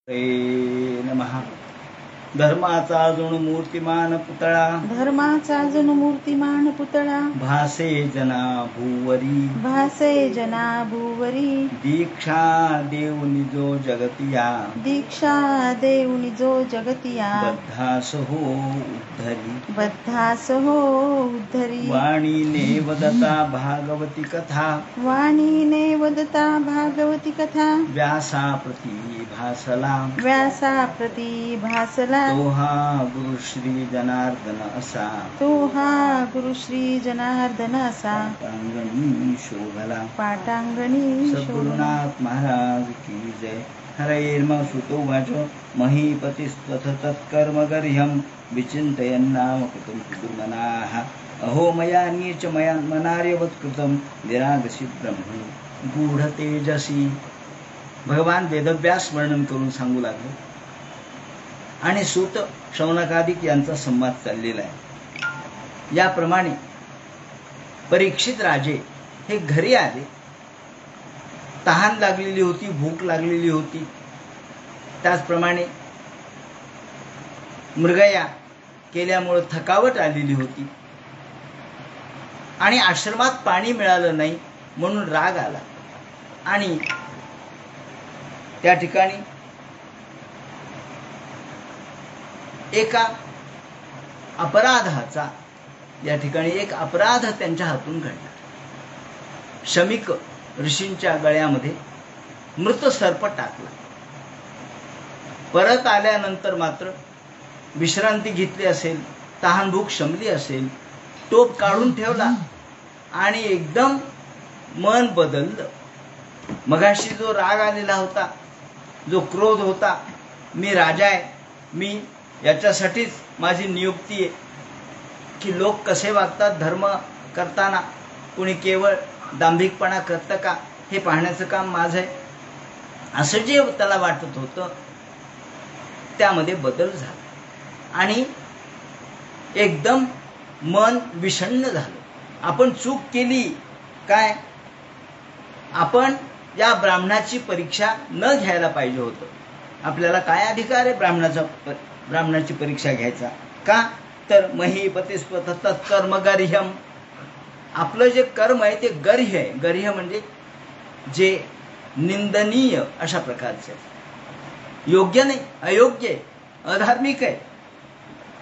नमः. धर्माचा जणू मूर्तिमान पुतळा, धर्माचा जणू मूर्तिमान पुतळा, भासे जना भूवरी, भासे जना भूवरी. दीक्षा देऊनी जो जगतिया, दीक्षा देऊनी जो जगतिया, बद्धास हो उद्धरी, बद्धास हो उद्धरी. वाणीने वदता भागवती कथा, वाणीने वदता भागवती कथा, व्यासा प्रती भासला, व्यासा प्रती भासला. तो हा गुरु श्री जनार्दन असा, तो हा गुरु श्री जनार्दन असा, पाटांगणी शोभला. पाटांगणी शोभला. सद्गुरुनाथ महाराज की जय. हरैर्म सुतोवाच महीपतिस्त्वथ तत्कर्मगर्ह्यं विचिन्तयन्नाम कृतं कुर्मनाः. अहो मया नीच मया मनार्यवत्कृतं निरागसी ब्रह्मणि गूढ तेजसी. भगवान वेदव्यास वर्णन करून सांगू लागले आणि सूत शौनकादिक यांचा संवाद चाललेला आहे. याप्रमाणे परीक्षित राजे हे घरी आले. तहान लागलेली होती, भूक लागलेली होती. त्याचप्रमाणे मृगया केल्यामुळे थकावट आलेली होती आणि आश्रमात पाणी मिळालं नाही म्हणून राग आला आणि त्या ठिकाणी एका अपराधाचा या ठिकाणी एक अपराध त्यांच्या हातून घडला. शमिक ऋषींच्या गळ्यामध्ये मृत सर्प टाकला. परत आल्यानंतर मात्र विश्रांती घेतली असेल, तहानभूक शमली असेल, टोप काढून ठेवला आणि एकदम मन बदललं. मगाशी जो राग आलेला होता, जो क्रोध होता, मी राजा आहे, मी याच्यासाठीच माझी नियुक्ती आहे की लोक कसे वागतात धर्म करताना, कुणी केवळ दांभिकपणा करतं का हे पाहण्याचं काम माझं आहे, असं जे त्याला वाटत होतं त्यामध्ये बदल झाला आणि एकदम मन विषण्ण झालं. आपण चूक केली काय, आपण या ब्राह्मणाची परीक्षा न घ्यायला पाहिजे होतं. आपल्याला काय अधिकार आहे ब्राह्मणाची परीक्षा घ्यायचा का, तर महीपतिस्त्वथ तत्कर्मगर्ह्यं. आपलं जे कर्म आहे ते गर्ह्य आहे. गर्ह्य म्हणजे जे निंदनीय अशा प्रकारचे, योग्य नाही, अयोग्य आहे, अधार्मिक आहे.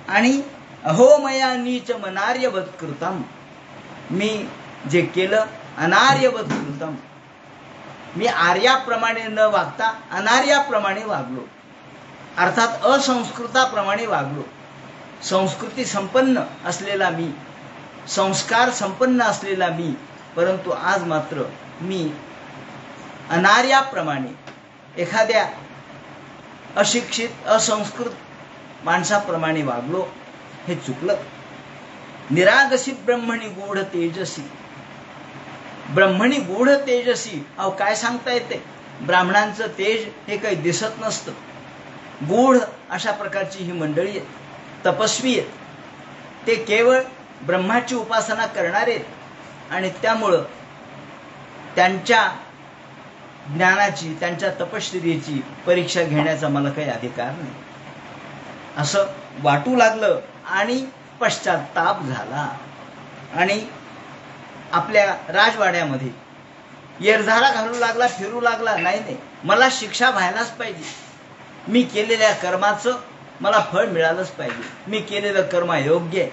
आणि अहो मया नीच मनार्यवत कृतम, मी जे केलं अनार्यवत कृतम, मी आर्याप्रमाणे न वागता अनार्याप्रमाणे वागलो, अर्थात असंस्कृताप्रमाणे वागलो. संस्कृती संपन्न असलेला मी, संस्कार संपन्न असलेला मी, परंतु आज मात्र मी अनार्याप्रमाणे एखाद्या अशिक्षित असंस्कृत माणसाप्रमाणे वागलो. हे चुकलं. निरागसी ब्रह्मणी गूढ तेजसी. ब्रह्मणी गूढ तेजसी. अहो काय सांगता येते, ब्राह्मणांचं तेज हे काही दिसत नसतं. गूढ अशा प्रकारची ही मंडळी आहेत, तपस्वी आहेत. ते केवळ ब्रह्माची उपासना करणारे आहेत आणि त्यामुळं त्यांच्या ज्ञानाची, त्यांच्या तपश्चर्येची परीक्षा घेण्याचा मला काही अधिकार नाही असं वाटू लागलं आणि पश्चात्ताप झाला आणि आपल्या राजवाड्यामध्ये येरझारा घालू लागला, फिरू लागला. नाही, मला शिक्षा व्हायलाच पाहिजे. मी केलेल्या कर्माचं मला फळ मिळालंच पाहिजे. मी केलेलं कर्म योग्य आहे,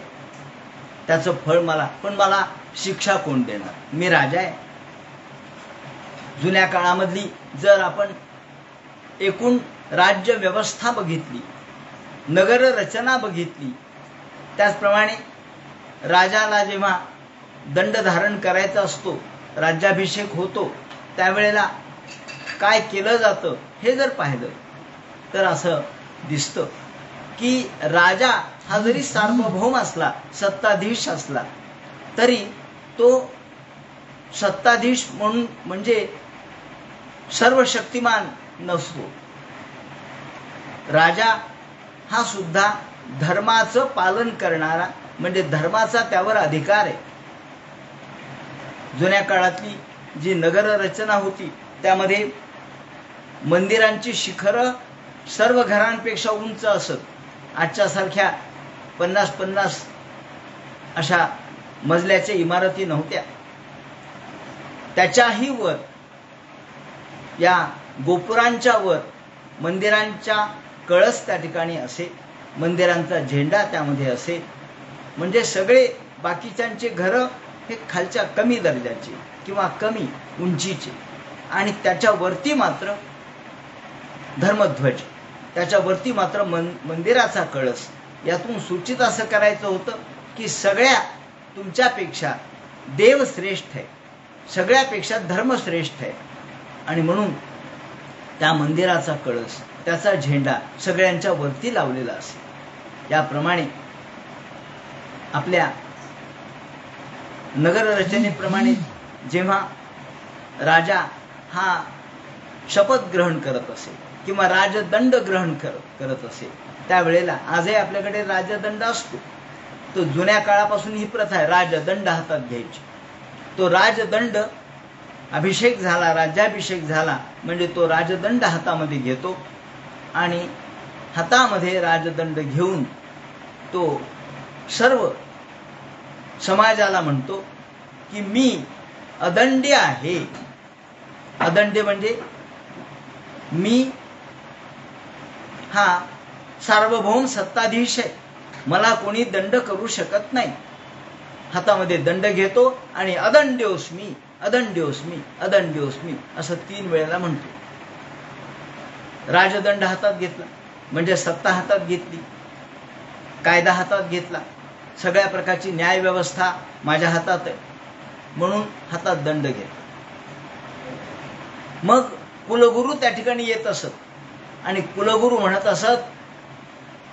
त्याचं फळ मला, पण मला शिक्षा कोण देणार, मी राजा आहे. जुन्या काळामधली जर आपण एकूण राज्य व्यवस्था बघितली, नगर रचना बघितली, त्याचप्रमाणे राजाला जेव्हा दंड धारण करायचा असतो, राज्याभिषेक होतो, त्यावेळेला काय केलं जातं हे जर पाहिलं तर असं दिसतं की राजा हा जरी सार्वभौम असला, सत्ताधीश असला, तरी तो सत्ताधीश म्हणून म्हणजे सर्व शक्तिमान नसतो. राजा हा सुद्धा धर्माचं पालन करणारा, म्हणजे धर्माचा त्यावर अधिकार आहे. जुन्या काळातली जी नगर रचना होती त्यामध्ये मंदिरांची शिखरं सर्व घरांपेक्षा उंच असत. आजच्या सारख्या 50-50 अशा मजल्याच्या इमारती नव्हत्या. त्याच्याही वर, या गोपुरांच्या वर मंदिरांच्या कळस त्या ठिकाणी असे, मंदिरांचा झेंडा त्यामध्ये असे. म्हणजे सगळे बाकीच्यांचे घरं हे खालच्या कमी दर्जाचे किंवा कमी उंचीचे, आणि त्याच्यावरती मात्र धर्मध्वज, त्याच्यावरती मात्र मंदिराचा कळस. यातून सूचित असं करायचं होतं की सगळ्या तुमच्यापेक्षा देव श्रेष्ठ आहे, सगळ्यापेक्षा धर्म श्रेष्ठ आहे. आणि म्हणून त्या मंदिराचा कळस, त्याचा झेंडा सगळ्यांच्या वरती लावलेला असे. याप्रमाणे आपल्या नगररचनेप्रमाणे जेव्हा राजा हा शपथ ग्रहण करत असे किंवा राजदंड ग्रहण करत असे, त्यावेळेला आजही आपल्याकडे राजदंड असतो. तो जुन्या काळापासून ही प्रथा आहे, राजदंड हातात घ्यायची. तो राजदंड, अभिषेक झाला, राज्याभिषेक झाला म्हणजे तो राजदंड हातामध्ये घेतो आणि हातामध्ये राजदंड घेऊन तो सर्व समाजाला म्हणतो की मी अदंड्य आहे. अदंड्य म्हणजे मी हा सार्वभौम सत्ताधीश आहे, मला कोणी दंड करू शकत नाही. हातामध्ये दंड घेतो आणि अदंड्योस्मी, अदंड्योस्मी, अदंड्योस्मी असं 3 वेळेला म्हणतो. राजदंड हातात घेतला म्हणजे सत्ता हातात घेतली, कायदा हातात घेतला, सगळ्या प्रकारची न्याय व्यवस्था माझ्या हातात आहे म्हणून हातात दंड घेतला. मग कुलगुरू त्या ठिकाणी येत असत आणि कुलगुरू म्हणत असत,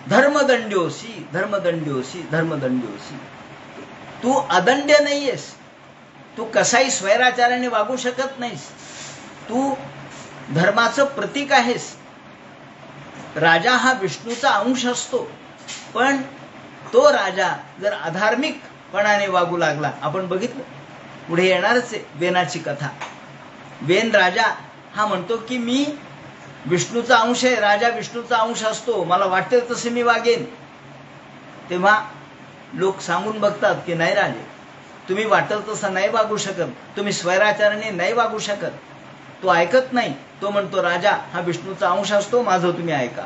धर्मदंड्योसी, धर्मदंड्योसी, धर्मदंड्योसी. तू अदंड्य नाहीयेस, तू कसाही स्वैराचाराने वागू शकत नाहीस, तू धर्माचं प्रतीक आहेस. राजा हा विष्णूचा अंश असतो, पण तो राजा जर अधार्मिकपणाने वागू लागला, आपण बघितलं पुढे येणारच आहे वेनाची कथा. वेन राजा हा म्हणतो की मी विष्णूचा अंश आहे, राजा विष्णूचा अंश असतो, मला वाटते तसे मी वागेन. तेव्हा लोक सांगून बघतात की नाही राजे, तुम्ही वाटेल तसं नाही वागू शकत, तुम्ही स्वैराचाराने नाही वागू शकत. तो ऐकत नाही. तो म्हणतो राजा हा विष्णूचा अंश असतो, माझं तुम्ही ऐका.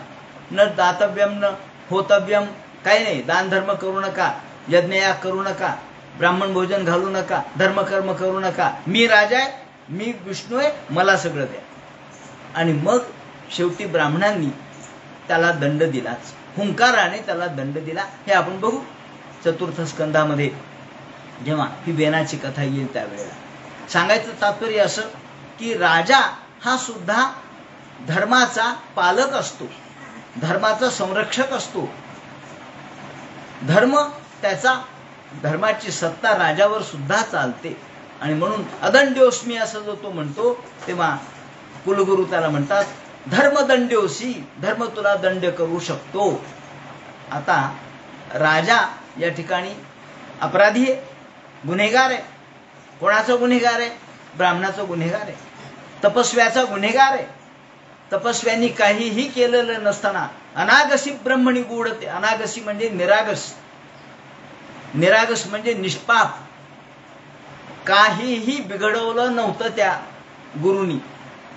न दातव्यम न होतव्यम, काही नाही, दान धर्म करू नका, यज्ञयाग करू नका, ब्राह्मण भोजन घालू नका, धर्मकर्म करू नका, मी राजा आहे, मी विष्णू आहे, मला सगळं द्या. आणि मग शेवटी ब्राह्मणांनी त्याला दंड दिलाच, हुंकाराने त्याला दंड दिला. हे आपण बघू 4th स्कंधामध्ये जेव्हा ही वेनाची कथा येईल त्यावेळेला. सांगायचं तात्पर्य असं की राजा हा सुद्धा धर्माचा पालक असतो, धर्माचा संरक्षक असतो. धर्म त्याचा, धर्माची सत्ता राजावर सुद्धा चालते. आणि म्हणून अदंड्योस्मी असं जो तो म्हणतो, तेव्हा कुलगुरू त्याला म्हणतात धर्मदंड्योसी, धर्म तुला दंड करू शकतो. आता राजा या ठिकाणी अपराधी आहे, गुन्हेगार आहे. कोणाचा गुन्हेगार आहे? ब्राह्मणाचा गुन्हेगार आहे, तपस्व्याचा गुन्हेगार आहे. तपस्व्यांनी काहीही केलेलं नसताना अनागसी ब्रह्मणी गूढते. अनागसी म्हणजे निरागस, निरागस म्हणजे निष्पाप. काहीही बिघडवलं नव्हतं त्या गुरुनी,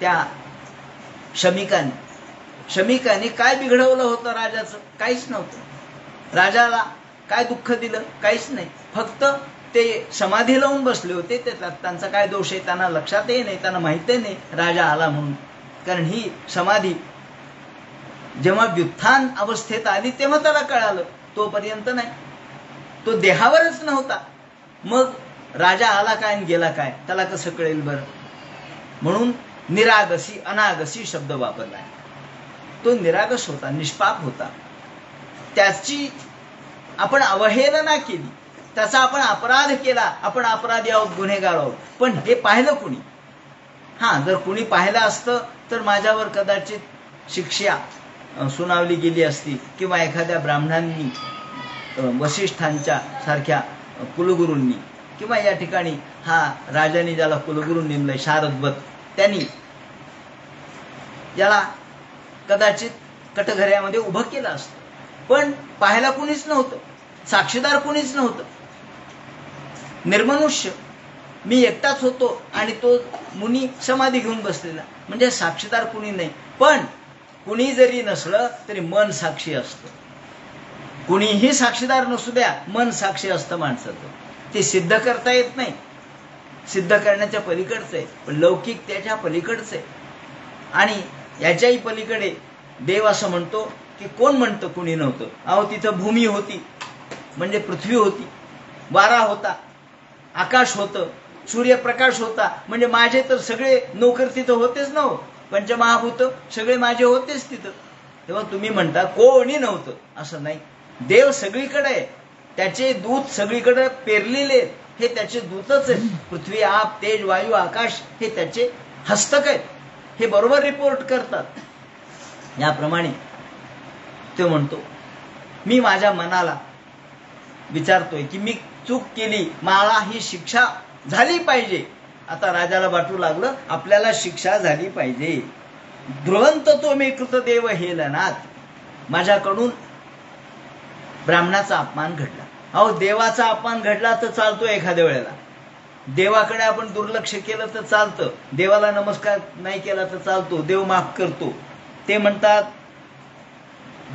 त्या शमिकाने. शमिकाने काय बिघडवलं होतं राजाचं? काहीच नव्हतं. राजाला काय दुःख दिलं? काहीच नाही. फक्त ते समाधी लावून बसले होते, त्यांचा काय दोष आहे त्यांना लक्षातही नाही, त्यांना माहिती नाही राजा आला म्हणून. कारण ही समाधी जेव्हा व्युत्थान अवस्थेत आली तेव्हा त्याला कळालं, तोपर्यंत नाही, तो देहावरच नव्हता. मग राजा आला काय आणि गेला काय त्याला कसं कळेल बरं? म्हणून निरागसी अनागसी शब्द वापरला. तो निरागस होता, निष्पाप होता. त्याची आपण अवहेलना केली, त्याचा आपण अपराध केला. आपण अपराधी आहोत, गुन्हेगार आहोत. पण हे पाहिलं कुणी? जर कुणी पाहिलं असतं तर माझ्यावर कदाचित शिक्षा सुनावली गेली असती, किंवा एखाद्या ब्राह्मणांनी, वसिष्ठांच्या सारख्या कुलगुरूंनी, किंवा या ठिकाणी हा राजाने ज्याला कुलगुरू नेमलंय शारदवत, त्यांनी याला कदाचित कटघऱ्यामध्ये उभं केलं असतं. पण पाहायला कुणीच नव्हतं, साक्षीदार कुणीच नव्हतं, निर्मनुष्य. मी एकटाच होतो आणि तो मुनी समाधी घेऊन बसलेला, म्हणजे साक्षीदार कुणी नाही. पण कुणी जरी नसलं तरी मन साक्षी असतं. कुणीही साक्षीदार नसू द्या, मन साक्षी असतं माणसाचं. ते सिद्ध करता येत नाही, सिद्ध करण्याच्या पलीकडचं आहे, पण लौकिक त्याच्या पलीकडचं आहे. आणि याच्याही पलीकडे देव असं म्हणतो की कोण म्हणतं कुणी नव्हतं. अहो तिथं भूमी होती म्हणजे पृथ्वी होती, वारा होता, आकाश होतं, सूर्यप्रकाश होता, म्हणजे माझे तर सगळे नोकर तिथं होतेच ना, पंचमहाभूत सगळे माझे होतेच तिथं. तेव्हा तुम्ही म्हणता कोणी नव्हतं, असं नाही. देव सगळीकडे आहे, त्याचे दूत सगळीकडे पेरलेले, हे त्याचे दूतच आहेत. पृथ्वी, आप, तेज, वायू, आकाश हे त्याचे हस्तक आहेत, हे बरोबर रिपोर्ट करतात. याप्रमाणे तो म्हणतो, मी माझ्या मनाला विचारतोय की मी चूक केली, मला ही शिक्षा झाली पाहिजे. आता राजाला वाटू लागलं आपल्याला शिक्षा झाली पाहिजे. ध्रुवंत तो मे कृतदेव हेलनाथ, माझ्याकडून ब्राह्मणाचा अपमान घडला. अहो देवाचा अपमान घडला तर चालतो, एखाद्या वेळेला देवाकडे आपण दुर्लक्ष केलं तर चालतं, देवाला नमस्कार नाही केला तर चालतो, देव माफ करतो. ते म्हणतात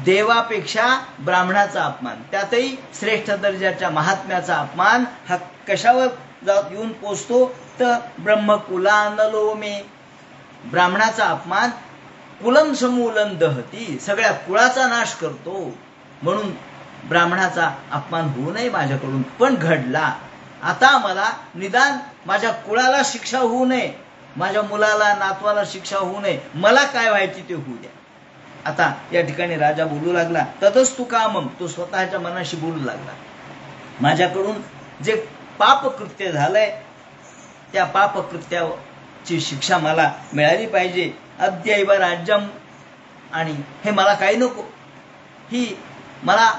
देवापेक्षा ब्राह्मणाचा अपमान, त्यातही श्रेष्ठ दर्जाच्या महात्म्याचा अपमान हा कशावर येऊन पोचतो तर ब्रह्मकुलानलो मे. ब्राह्मणाचा अपमान कुलम समूलन दहती, सगळ्या कुळाचा नाश करतो. म्हणून ब्राह्मणाचा अपमान होऊ नये माझ्याकडून, पण घडला. आता मला निदान माझ्या कुळाला शिक्षा होऊ नये, माझ्या मुलाला नातवाला शिक्षा होऊ नये, मला काय व्हायची ते होऊ द्या. आता या ठिकाणी राजा बोलू लागला, तदस्तु कामम, तो स्वतःच्या मनाशी बोलू लागला. माझ्याकडून जे पापकृत्य झालंय त्या पापकृत्याची शिक्षा मला मिळाली पाहिजे. अद्यैव राज्यम, आणि हे मला काही नको, ही मला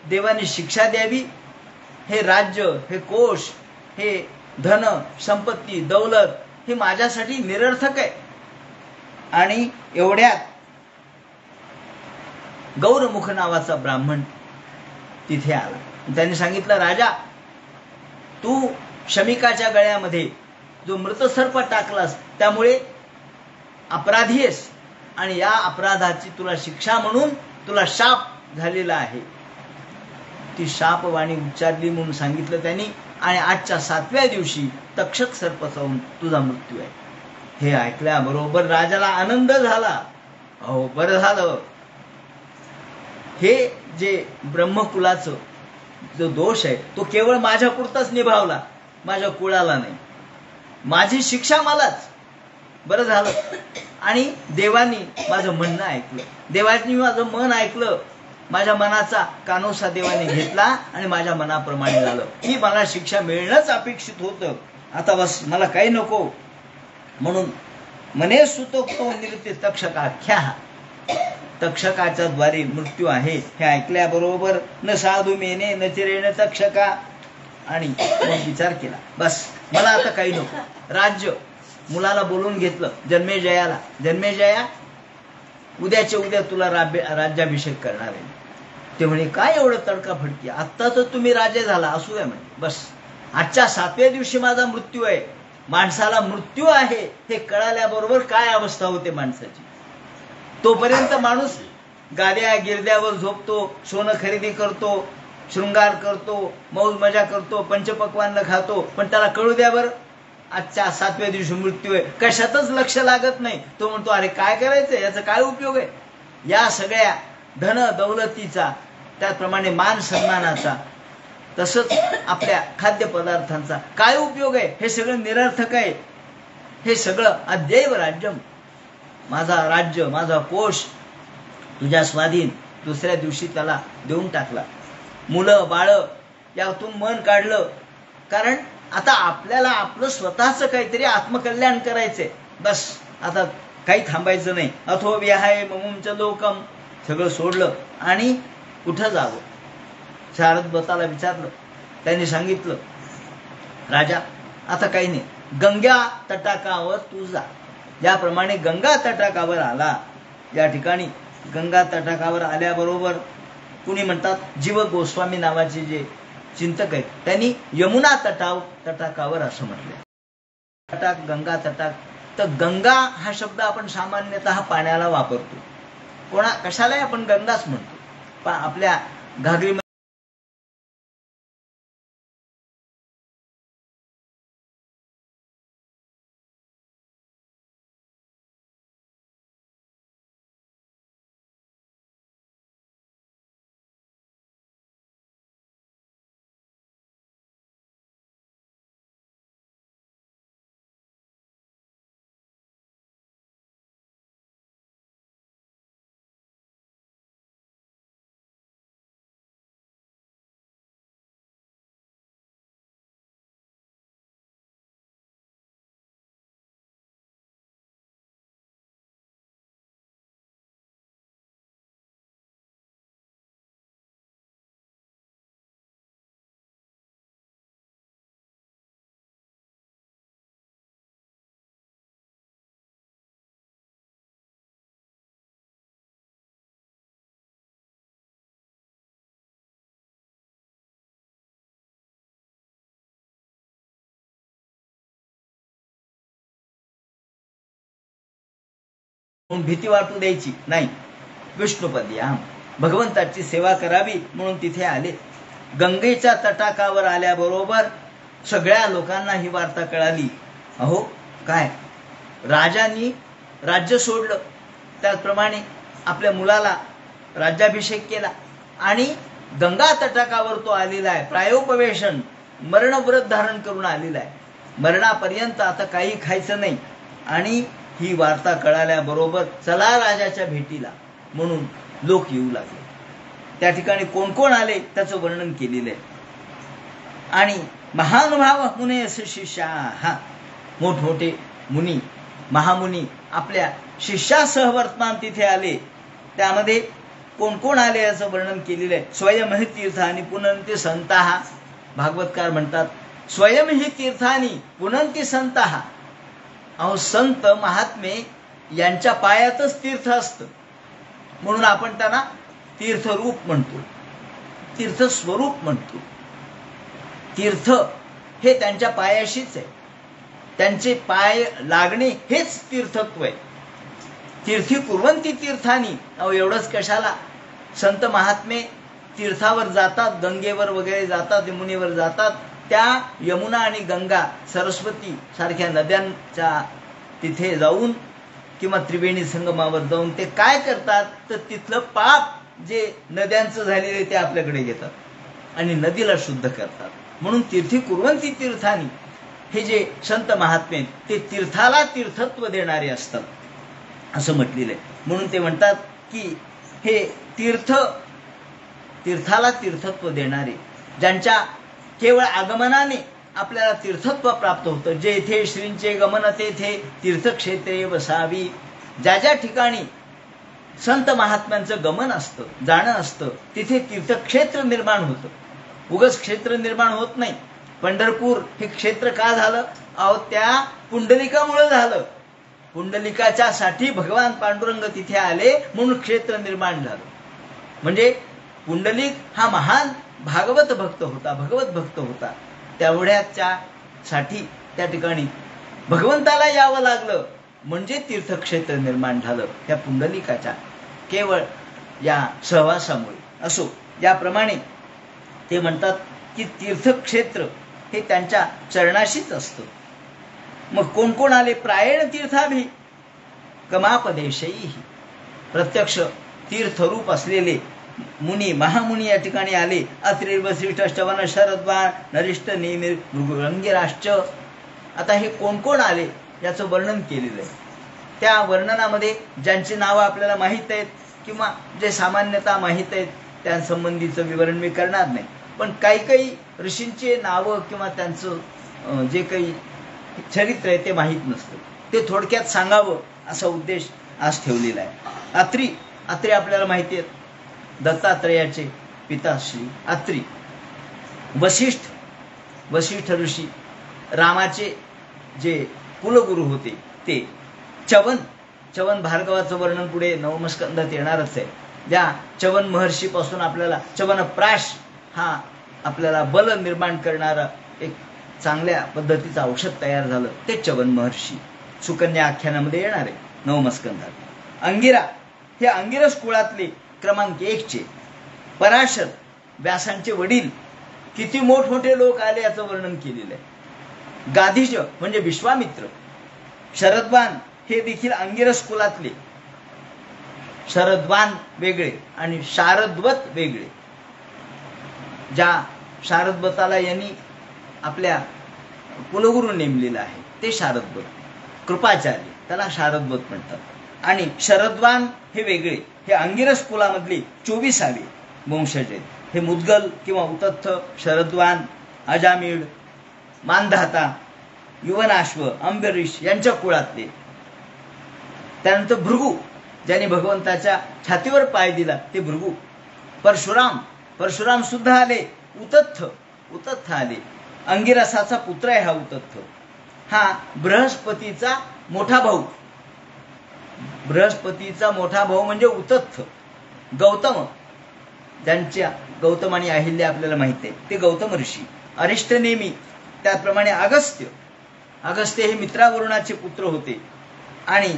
देवाने शिक्षा द्यावी. हे राज्य, हे कोश, हे धन संपत्ती दौलत हे माझ्यासाठी निरर्थक आहे. आणि एवढ्यात गौरमुख नावाचा ब्राह्मण तिथे आला. त्यांनी सांगितलं, राजा तू शमिकाच्या गळ्यामध्ये जो मृतसर्प टाकलास त्यामुळे अपराधी आहेस, आणि या अपराधाची तुला शिक्षा म्हणून तुला शाप झालेला आहे. ती शापवाणी उच्चारली म्हणून सांगितलं त्यांनी. आणि आजच्या 7व्या दिवशी तक्षक सर्प चावून तुझा मृत्यू आहे. हे ऐकल्याबरोबर राजाला आनंद झाला. अहो बरं झालं, हे जे ब्रह्मकुलाचं जो दोष आहे तो केवळ माझ्या पुरताच निभावला, माझ्या कुळाला नाही. माझी शिक्षा मलाच. बरं झालं. आणि देवानी माझं म्हणणं ऐकलं, देवानी माझं मन ऐकलं, माझ्या मनाचा कानोसा देवाने घेतला आणि माझ्या मनाप्रमाणे झालं. ही मला शिक्षा मिळणंच अपेक्षित होतं. आता बस मला काही नको. म्हणून मने सुतोक्तो निरते तक्षकाख्या, तक्षकाच्या द्वारे मृत्यू आहे हे ऐकल्याबरोबर न साधू मेने न चिरेण तक्षका, आणि मग विचार केला, बस मला आता काही नको. राज्य, मुलाला बोलून घेतलं जन्मेजयाला, जन्मेजया उद्याच्या उद्या तुला राज्याभिषेक करणार आहे. ते म्हणे काय एवढं तडकाफडकी, आत्ता तर तुम्ही राजे झाला, असू द्या म्हणे. बस आजच्या 7व्या दिवशी माझा मृत्यू आहे. माणसाला मृत्यू आहे हे कळाल्याबरोबर काय अवस्था होते माणसाची. तोपर्यंत माणूस गाद्या गिरद्यावर झोपतो, सोनं खरेदी करतो, शृंगार करतो, मौज मजा करतो, पंचपक्वान्न खातो, पण त्याला कळू द्या बरं आजच्या 7व्या दिवशी मृत्यू आहे, कशातच लक्ष लागत नाही. तो म्हणतो अरे काय करायचं, याचा काय उपयोग आहे. या सगळ्या धन दौलतीचा, त्याचप्रमाणे मान सन्मानाचा, तसंच आपल्या खाद्यपदार्थांचा काय उपयोग आहे. हे सगळं निरर्थक आहे. हे सगळं अद्यैव राज्यम, माझा राज्य, माझा कोश तुझ्या स्वाधीन. दुसऱ्या दिवशी त्याला देऊन टाकला. मुलं बाळ यातून मन काढलं, कारण आता आपल्याला आपलं स्वतःचं काहीतरी आत्मकल्याण करायचंय. बस आता काही थांबायचं नाही. अथो विहाय ममुंच लोकम, सगळं सोडलं आणि कुठं जावं. शारदबताला विचारलं, त्यांनी सांगितलं, राजा आता काही नाही, गंगा तटाकावर तू जा. ज्याप्रमाणे गंगा तटाकावर आला, या ठिकाणी गंगा तटाकावर आल्याबरोबर कुणी म्हणतात जीव गोस्वामी नावाचे जे चिंतक आहेत त्यांनी यमुना तटाकावर असं म्हटलंय. तटाक, गंगा तटाक. तर गंगा हा शब्द आपण सामान्यतः पाण्याला वापरतो. कशालाही आपण गंगाच म्हणतो. पण आपल्या घागरीमध्ये भीती वाटू द्यायची नाही. विष्णुपदी भगवंताची सेवा करावी म्हणून तिथे आले. गंगेच्या तटाकावर आल्याबरोबर सगळ्या लोकांना ही वार्ता कळाली. अहो काय, राजांनी राज्य सोडलं, त्याचप्रमाणे आपल्या मुलाला राज्याभिषेक केला आणि गंगा तटाकावर तो आलेला आहे. प्रायोपवेशन, मरणव्रत धारण करून आलेला आहे. मरणापर्यंत आता काही खायचं नाही. आणि ही वार्ता कळाल्याबरोबर चला राजाच्या भेटीला म्हणून लोक येऊ लागले. त्या ठिकाणी कोण कोण आले त्याचं वर्णन केलेलं आहे. आणि महानुभाव मुने असे शिष्या, मोठमोठे मुनी, महामुनी आपल्या शिष्यासह वर्तमान तिथे आले. त्यामध्ये कोण कोण आले याचं वर्णन केलेलं आहे. स्वयं हि तीर्थानी पुनंती संताः. भागवतकार म्हणतात स्वयं हि तीर्थानी पुनंती संताः. अहो संत महात्मे यांच्या पायातच तीर्थ असतं म्हणून आपण त्यांना तीर्थरूप म्हणतो, तीर्थस्वरूप म्हणतो. तीर्थ हे त्यांच्या पायाशीच आहे. त्यांचे पाय लागणे हेच तीर्थत्व आहे. तीर्थी कुर्वंती तीर्थानी. अहो एवढंच कशाला, संत महात्मे तीर्थावर जातात, गंगेवर वगैरे जातात, यमुनेवर जातात. त्या यमुना आणि गंगा, सरस्वती सारख्या नद्यांच्या तिथे जाऊन किंवा त्रिवेणी संगमावर जाऊन ते काय करतात तर तिथलं पाप जे नद्यांचं झालेले ते आपल्याकडे घेतात आणि नदीला शुद्ध करतात. म्हणून तीर्थी कुर्वंती तीर्थानी हे जे संत महात्मे ते तीर्थाला तीर्थत्व देणारे असतात असं म्हटलेलं आहे. म्हणून ते म्हणतात की हे तीर्थाला तीर्थत्व देणारे, ज्यांच्या केवळ आगमनाने आपल्याला तीर्थत्व प्राप्त होतं. जेथे श्रींचे गमन तेथे तीर्थक्षेत्रे वसावी. ज्या ज्या ठिकाणी संत महात्म्यांचं गमन असतं, जाणं असतं, तिथे तीर्थक्षेत्र निर्माण होतं. उगच क्षेत्र निर्माण होत नाही. पंढरपूर हे क्षेत्र का झालं? अहो त्या पुंडलिकामुळे झालं. पुंडलिकाच्या साठी भगवान पांडुरंग तिथे आले म्हणून क्षेत्र निर्माण झालं. म्हणजे पुंडलिक हा महान भागवत भक्त होता, भगवत भक्त होता. तेवढ्याच्या साठी त्या ठिकाणी भगवंताला यावं लागलं म्हणजे तीर्थक्षेत्र निर्माण झालं त्या पुंडलिकाच्या केवळ या सहवासामुळे. असो, याप्रमाणे ते म्हणतात की तीर्थक्षेत्र हे त्यांच्या चरणाशीच असतं. मग कोण कोण आले? प्रायण तीर्थाभी कमापदेशही. प्रत्यक्ष तीर्थरूप असलेले मुनी, महामुनी या ठिकाणी आले. अत्रि वसिष्ठ वन शरद्वार नरिष्ठ नेमिर मृगरंगिराश्च. आता हे कोण कोण आले याचं वर्णन केलेलं आहे. त्या वर्णनामध्ये ज्यांची नावं आपल्याला माहीत आहेत किंवा जे सामान्यतः माहीत आहेत त्यांसंबंधीचं विवरण मी करणार नाही. पण काही काही ऋषींचे नावं किंवा त्यांचं जे काही चरित्र आहे ते माहीत नसतं. ते थोडक्यात सांगावं असा उद्देश आज ठेवलेला आहे. अत्रि आपल्याला माहिती आहेत, दत्तात्रयाचे पिता श्री अत्रि. वसिष्ठ ऋषी, रामाचे जे कुलगुरू होते ते. च्यवन भार्गवाचं वर्णन पुढे नवमस्कंधात येणारच आहे. ज्या च्यवन महर्षीपासून आपल्याला च्यवनप्राश हा आपल्याला बल निर्माण करणारा एक चांगल्या पद्धतीचं औषध तयार झालं, ते च्यवन महर्षी सुकन्या आख्यानामध्ये येणार आहे नवमस्कंधात. अंगिरा हे अंगिरस कुळातले क्रमांक 1चे पराशर व्यासांचे वडील, किती मोठमोठे लोक आले याचं वर्णन केलेलं आहे. गाधिज म्हणजे विश्वामित्र, शरद्वान हे देखील अंगिरस कुलातले. शरद्वान वेगळे आणि शारद्वत वेगळे. ज्या शारद्वताला यांनी आपल्या कुलगुरू नेमलेलं आहे ते शारद्वत, कृपाचार्य, त्याला शारद्वत म्हणतात. आणि शरद्वान हे वेगळे, हे अंगिरस कुलामधले 24वे वंशज आहेत. हे मुद्गल किंवा उतत्थ, शरद्वान, अजामिळ, मानधाता, युवनाश्व, अंबरीश यांच्या कुळातले. त्यानंतर भृगू, ज्यांनी भगवंताच्या छातीवर पाय दिला ते भृगू. परशुराम सुद्धा आले. उतत्थ आले. अंगिरसाचा पुत्र आहे हा उतत्थ. हा बृहस्पतीचा मोठा भाऊ. बृहस्पतीचा मोठा भाऊ म्हणजे उतत्थ. गौतम, ज्यांच्या गौतम आणि अहिल्या आपल्याला माहिती आहे, ते गौतम ऋषी. अरिष्टनेमी, त्याचप्रमाणे अगस्त्य हे मित्रावरुणाचे पुत्र होते. आणि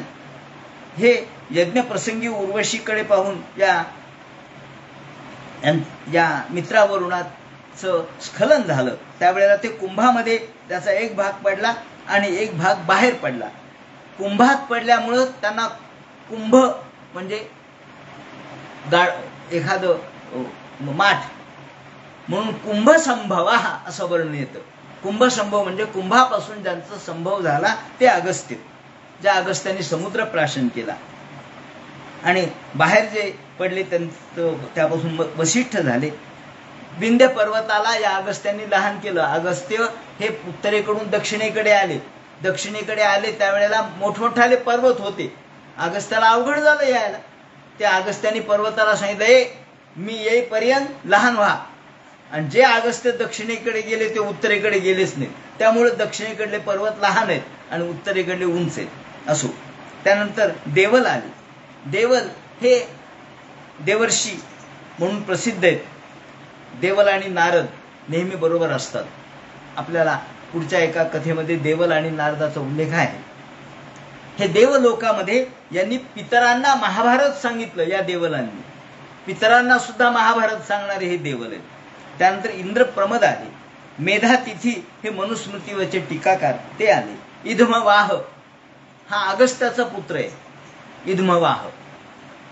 हे यज्ञप्रसंगी उर्वशीकडे पाहून या मित्रावरुणाचं स्खलन झालं. त्यावेळेला ते कुंभामध्ये त्याचा एक भाग पडला आणि एक भाग बाहेर पडला. कुंभात पडल्यामुळं त्यांना कुंभ म्हणजे एखादं माठ म्हणून कुंभसंभवा असं वर्णन येतं. कुंभसंभव म्हणजे कुंभापासून ज्यांचा संभव झाला ते अगस्त्य, ज्या अगस्त्याने समुद्र प्राशन केला. आणि बाहेर जे पडले त्यापासून वसिष्ठ झाले. विंध्य पर्वताला या अगस्त्यांनी लहान केलं. अगस्त्य हे उत्तरेकडून दक्षिणेकडे आले त्यावेळेला मोठमोठाले पर्वत होते. अगस्त्याला अवघड झालं यायला. त्या अगस्त्यांनी पर्वताला सांगितलं, मी येईपर्यंत लहान व्हा. आणि जे अगस्त्य दक्षिणेकडे गेले ते उत्तरेकडे गेलेच नाही. त्यामुळे दक्षिणेकडले पर्वत लहान आहेत आणि उत्तरेकडले उंच आहेत. असो. त्यानंतर देवल आले. देवल हे देवर्षी म्हणून प्रसिद्ध आहेत. देवल आणि नारद नेहमी बरोबर असतात. आपल्याला पुढच्या एका कथेमध्ये देवल आणि नारदाचा उल्लेख आहे. हे देवलोकामध्ये यांनी पितरांना महाभारत सांगितलं. या देवलांनी पितरांना सुद्धा महाभारत सांगणारे हे देवल आहेत. त्यानंतर इंद्रप्रमद आले. मेधातिथी हे मनुस्मृतीवरचे टीकाकार ते आले. इधमवाह हा अगस्त्याचा पुत्र आहे. इधमवाह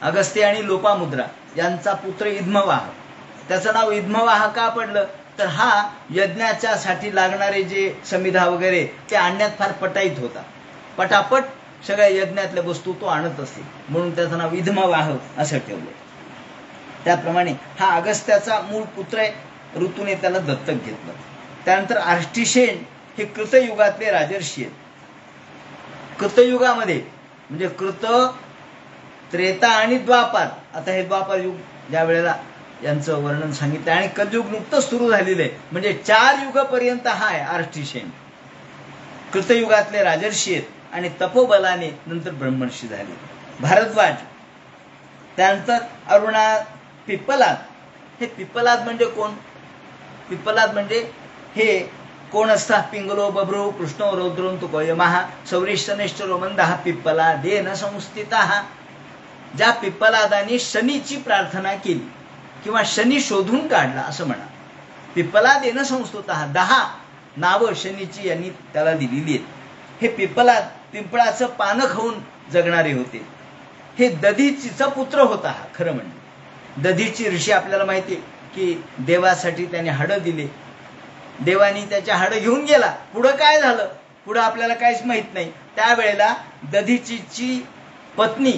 अगस्त्य आणि लोपामुद्रा यांचा पुत्र इधमवाह. त्याचं नाव इधमवाह का पडलं तर हा यज्ञाच्या साठी लागणारे जे समिधा वगैरे ते आणण्यात फार पटाईत होता. पटापट सगळ्या यज्ञातल्या वस्तू तो आणत असे, म्हणून त्याचं नाव इधमवाह असं ठेवलं. त्याप्रमाणे हा अगस्त्याचा मूळ पुत्र आहे. ऋतूने त्याला दत्तक घेतलं. त्यानंतर आर्ष्टिशेन हे कृतयुगातले राजर्षी आहेत. कृतयुगामध्ये म्हणजे कृत, त्रेता आणि द्वापार. आता हे द्वापार युग ज्या वेळेला यांचं वर्णन सांगितलं आणि कलयुग नुकतंच सुरू झालेलं आहे. म्हणजे 4 युगापर्यंत हा आहे आर्ष्टिशेन. कृतयुगातले राजर्षी आहेत आणि तपोबलाने नंतर ब्रह्मर्षी झाले. भारद्वाज. त्यानंतर अरुणा पिप्पलाद. हे पिप्पलाद म्हणजे कोण? पिप्पलाद म्हणजे हे कोण असतात? पिंगलो बभ्रो कृष्णो रौद्रोंतु यमः सौरिष्ठनिष्ठरो मंदः पिप्पलादेन संस्थितः. ज्या पिप्पलादाने शनीची प्रार्थना केली किंवा शनी शोधून काढला असं म्हणा. पिप्पलादेन संस्थितः 10 नावं शनीची यांनी त्याला दिलेली आहेत. हे पिप्पलाद पिंपळाचं पानं खाऊन जगणारे होते. हे दधीचीचा पुत्र होता हा. खरं म्हणजे दधीची ऋषी आपल्याला माहिती आहे की देवासाठी त्याने हाडं दिले. देवानी त्याच्या हाडं घेऊन गेला. पुढं काय झालं पुढं आपल्याला काहीच माहित नाही. त्यावेळेला दधीचीची पत्नी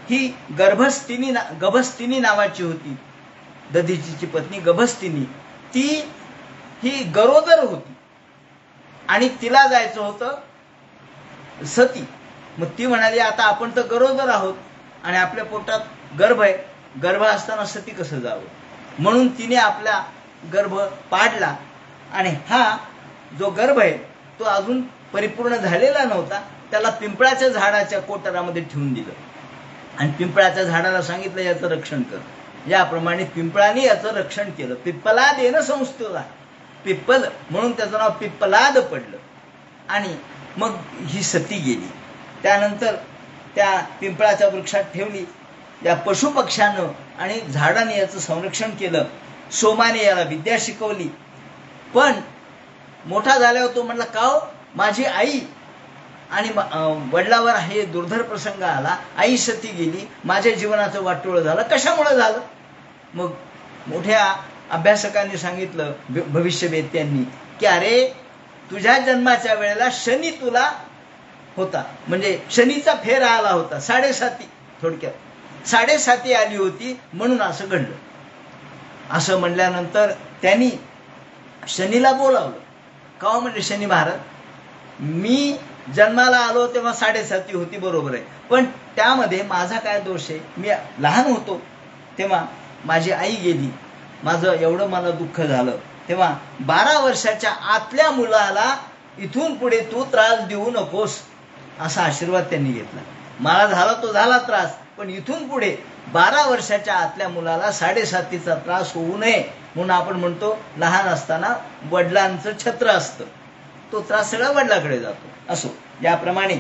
ही गभस्तिनी नावाची होती. दधीचीची पत्नी गभस्तिनी ती ही गरोदर होती आणि तिला जायचं होतं सती. मग ती म्हणाली, आता आपण तर गरोदर आहोत आणि आपल्या पोटात गर्भ आहे, गर्भ असताना सती कसं जावं. म्हणून तिने आपला गर्भ पाडला आणि हा जो गर्भ आहे तो अजून परिपूर्ण झालेला नव्हता. त्याला पिंपळाच्या झाडाच्या कोटरामध्ये ठेवून दिलं आणि पिंपळाच्या झाडाला सांगितलं याचं रक्षण कर. याप्रमाणे पिंपळाने याचं रक्षण केलं. पिप्पलादेन संस्तुला, पिप्पल म्हणून त्याचं नाव पिप्पलाद पडलं. आणि मग ही सती गेली. त्यानंतर त्या पिंपळाच्या वृक्षात ठेवली. या पशुपक्ष्यानं आणि झाडाने याचं संरक्षण केलं. सोमाने याला विद्या शिकवली. पण मोठा झाल्यावर तो म्हणला, का हो माझी आई, आणि वडिलावर हे दुर्धर प्रसंग आला, आई सती गेली, माझ्या जीवनाचं वाटोळं झालं. कशामुळे झालं? मग मोठ्या अभ्यासकांनी सांगितलं, भविष्यवेत्यांनी, की अरे तुझ्या जन्माच्या वेळेला शनी तुला होता, म्हणजे शनीचा फेर आला होता. 7.5 थोडक्यात 7.5 आली होती म्हणून असं घडलं. असं म्हणल्यानंतर त्यांनी शनीला बोलावलं. का म्हणजे शनी महाराज, मी जन्माला आलो तेव्हा 7.5 होती, बरोबर आहे, पण त्यामध्ये माझा काय दोष आहे? मी लहान होतो तेव्हा माझी आई गेली, माझं एवढं मला दुःख झालं. तेव्हा 12 वर्षाच्या आतल्या मुलाला इथून पुढे तू त्रास देऊ नकोस असा आशीर्वाद त्यांनी घेतला. मला झाला तो झाला त्रास, पण इथून पुढे 12 वर्षाच्या आतल्या मुलाला 7.5चा त्रास होऊ नये म्हणून आपण म्हणतो लहान असताना वडिलांचं छत्र असतं, तो त्रास सगळा वडिलाकडे जातो. असो याप्रमाणे.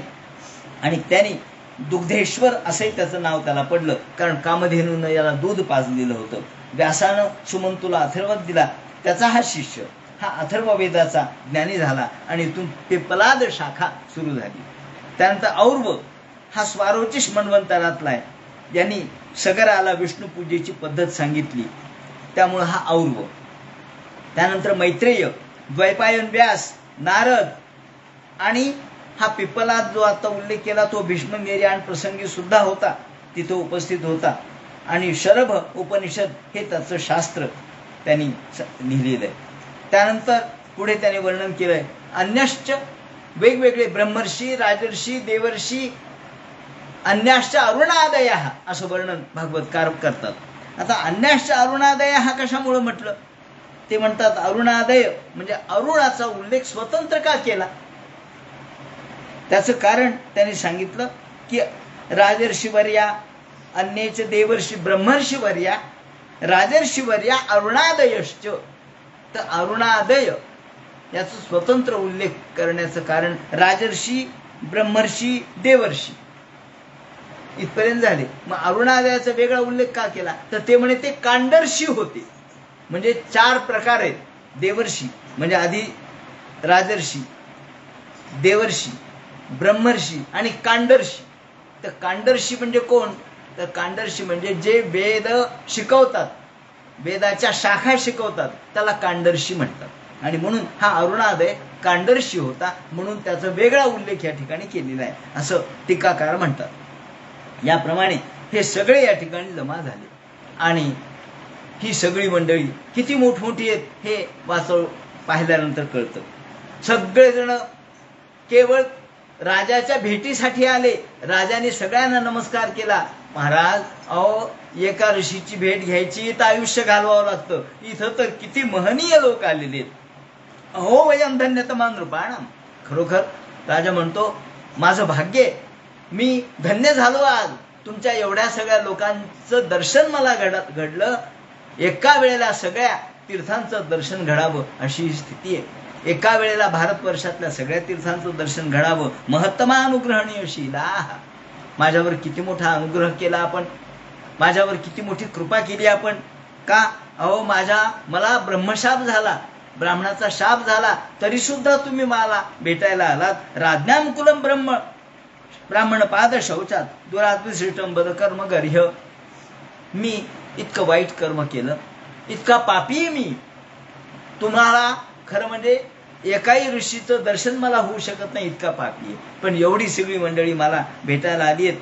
आणि त्यांनी दुग्धेश्वर असंही त्याचं नाव त्याला पडलं, कारण कामधेनूनं याला दूध पाजलेलं होतं. व्यासानं सुमंतूला अथर्ववेद दिला. त्याचा हा शिष्य हा अथर्ववेदाचा ज्ञानी झाला आणि इथून पिप्पलाद शाखा सुरू झाली. त्यानंतर और्व हा स्वारोचिष मन्वंतरातला आहे. यांनी सगराला विष्णू पूजेची पद्धत सांगितली, त्यामुळे हा और्व. त्यानंतर मैत्रेय, द्वैपायन व्यास, नारद, आणि हा पिप्पलाद जो आता उल्लेख केला तो भीष्म निर्याण प्रसंगी सुद्धा होता, तिथे उपस्थित होता. आणि शरभ उपनिषद हे त्याचं शास्त्र त्यांनी लिहिलेलं आहे. त्यानंतर पुढे त्याने वर्णन केलंय अन्यश्च, वेगवेगळे ब्रह्मर्षी, राजर्षी, देवर्षी, अन्याश्च अरुणादय असं वर्णन भागवतकार करतात. आता अन्याश्च अरुणादय हा कशामुळे म्हटलं? ते म्हणतात अरुणादय म्हणजे अरुणाचा उल्लेख स्वतंत्र का केला? त्याचं कारण त्यांनी सांगितलं की राजर्षीवर्या, अन्येच देवर्षी, ब्रह्मर्षीवर्या, राजर्षीवर्या, अरुणादयश्च. तर अरुणादय याचा स्वतंत्र उल्लेख करण्याचं कारण राजर्षी, ब्रह्मर्षी, देवर्षी इथपर्यंत झाले. मग अरुणादयाचा वेगळा उल्लेख का केला? तर ते म्हणे ते कांडर्षी होते. म्हणजे 4 प्रकार आहेत. देवर्षी म्हणजे आधी राजर्षी, देवर्षी, ब्रह्मर्षी आणि कांडर्षी. तर कांडर्षी म्हणजे कोण? तर कांडर्षी म्हणजे जे वेद शिकवतात, वेदाच्या शाखा शिकवतात, त्याला कांडर्षी म्हणतात. आणि म्हणून हा अरुणादय कांडर्षी होता, म्हणून त्याचा वेगळा उल्लेख या ठिकाणी केलेला आहे असं टीकाकार म्हणतात. याप्रमाणे हे सगळे या ठिकाणी जमा झाले. आणि ही सगळी मंडळी किती मोठमोठी आहेत हे वाचव पाहिल्यानंतर कळतं. सगळेजण केवळ राजाच्या भेटीसाठी आले. राजाने सगळ्यांना नमस्कार केला. महाराज, अहो एका ऋषीची भेट घ्यायची तर आयुष्य घालवावं लागतं, इथं तर किती महनीय लोक आलेले आहेत. अहो वयम धन्यतमान नृपाणाम. खरोखर राजा म्हणतो माझं भाग्य, मी धन्य झालो आज. तुमच्या एवढ्या सगळ्या लोकांचं दर्शन मला घडलं. एका वेळेला सगळ्या तीर्थांचं दर्शन घडावं अशी स्थिती आहे. एका वेळेला भारतवर्षातल्या सगळ्या तीर्थांचं दर्शन घडावं. महत्तमा अनुग्रहणीयशीला. माझ्यावर किती मोठा अनुग्रह केला आपण, माझ्यावर किती मोठी कृपा केली आपण. का? अहो मला ब्रह्मशाप झाला, ब्राह्मणाचा शाप झाला, तरी सुद्धा तुम्ही मला भेटायला आलात. राज्ञानुकुलम ब्राह्मण पाद शौचात दुरात्मश्रेष्ठम बद कर्म गर्ह्य. मी इतकं वाईट कर्म केलं, इतका पापी मी. तुम्हाला खरं म्हणजे एकाही ऋषीचं दर्शन मला होऊ शकत नाही, इतका पापी आहे. पण एवढी सगळी मंडळी मला भेटायला आली आहेत,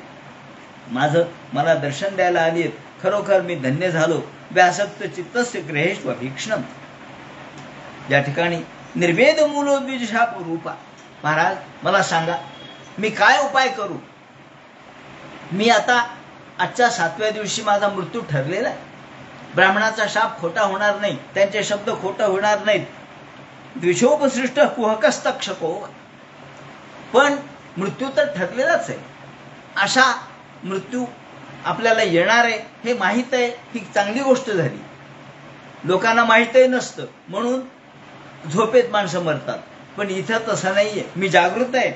मला दर्शन द्यायला आली आहेत. खरोखर मी धन्य झालो. व्यासक्त चित्तस्य ग्रहेश्व भीक्षणम. या ठिकाणी निर्वेद मूलोद्विजशाप रूपा. महाराज मला सांगा मी काय उपाय करू? मी आता आजच्या 7व्या दिवशी माझा मृत्यू ठरलेला आहे. ब्राह्मणाचा शाप खोटा होणार नाही, त्यांचे शब्द खोटा होणार नाहीत. द्विषोपसृष्ट कुहकस्तक्षको. पण मृत्यू तर ठरलेलाच आहे. अशा मृत्यू आपल्याला येणार आहे हे माहीत आहे, ही चांगली गोष्ट झाली. लोकांना माहीतही नसतं म्हणून झोपेत माणसं मरतात. पण इथं तसं नाहीये. मी जागृत आहे,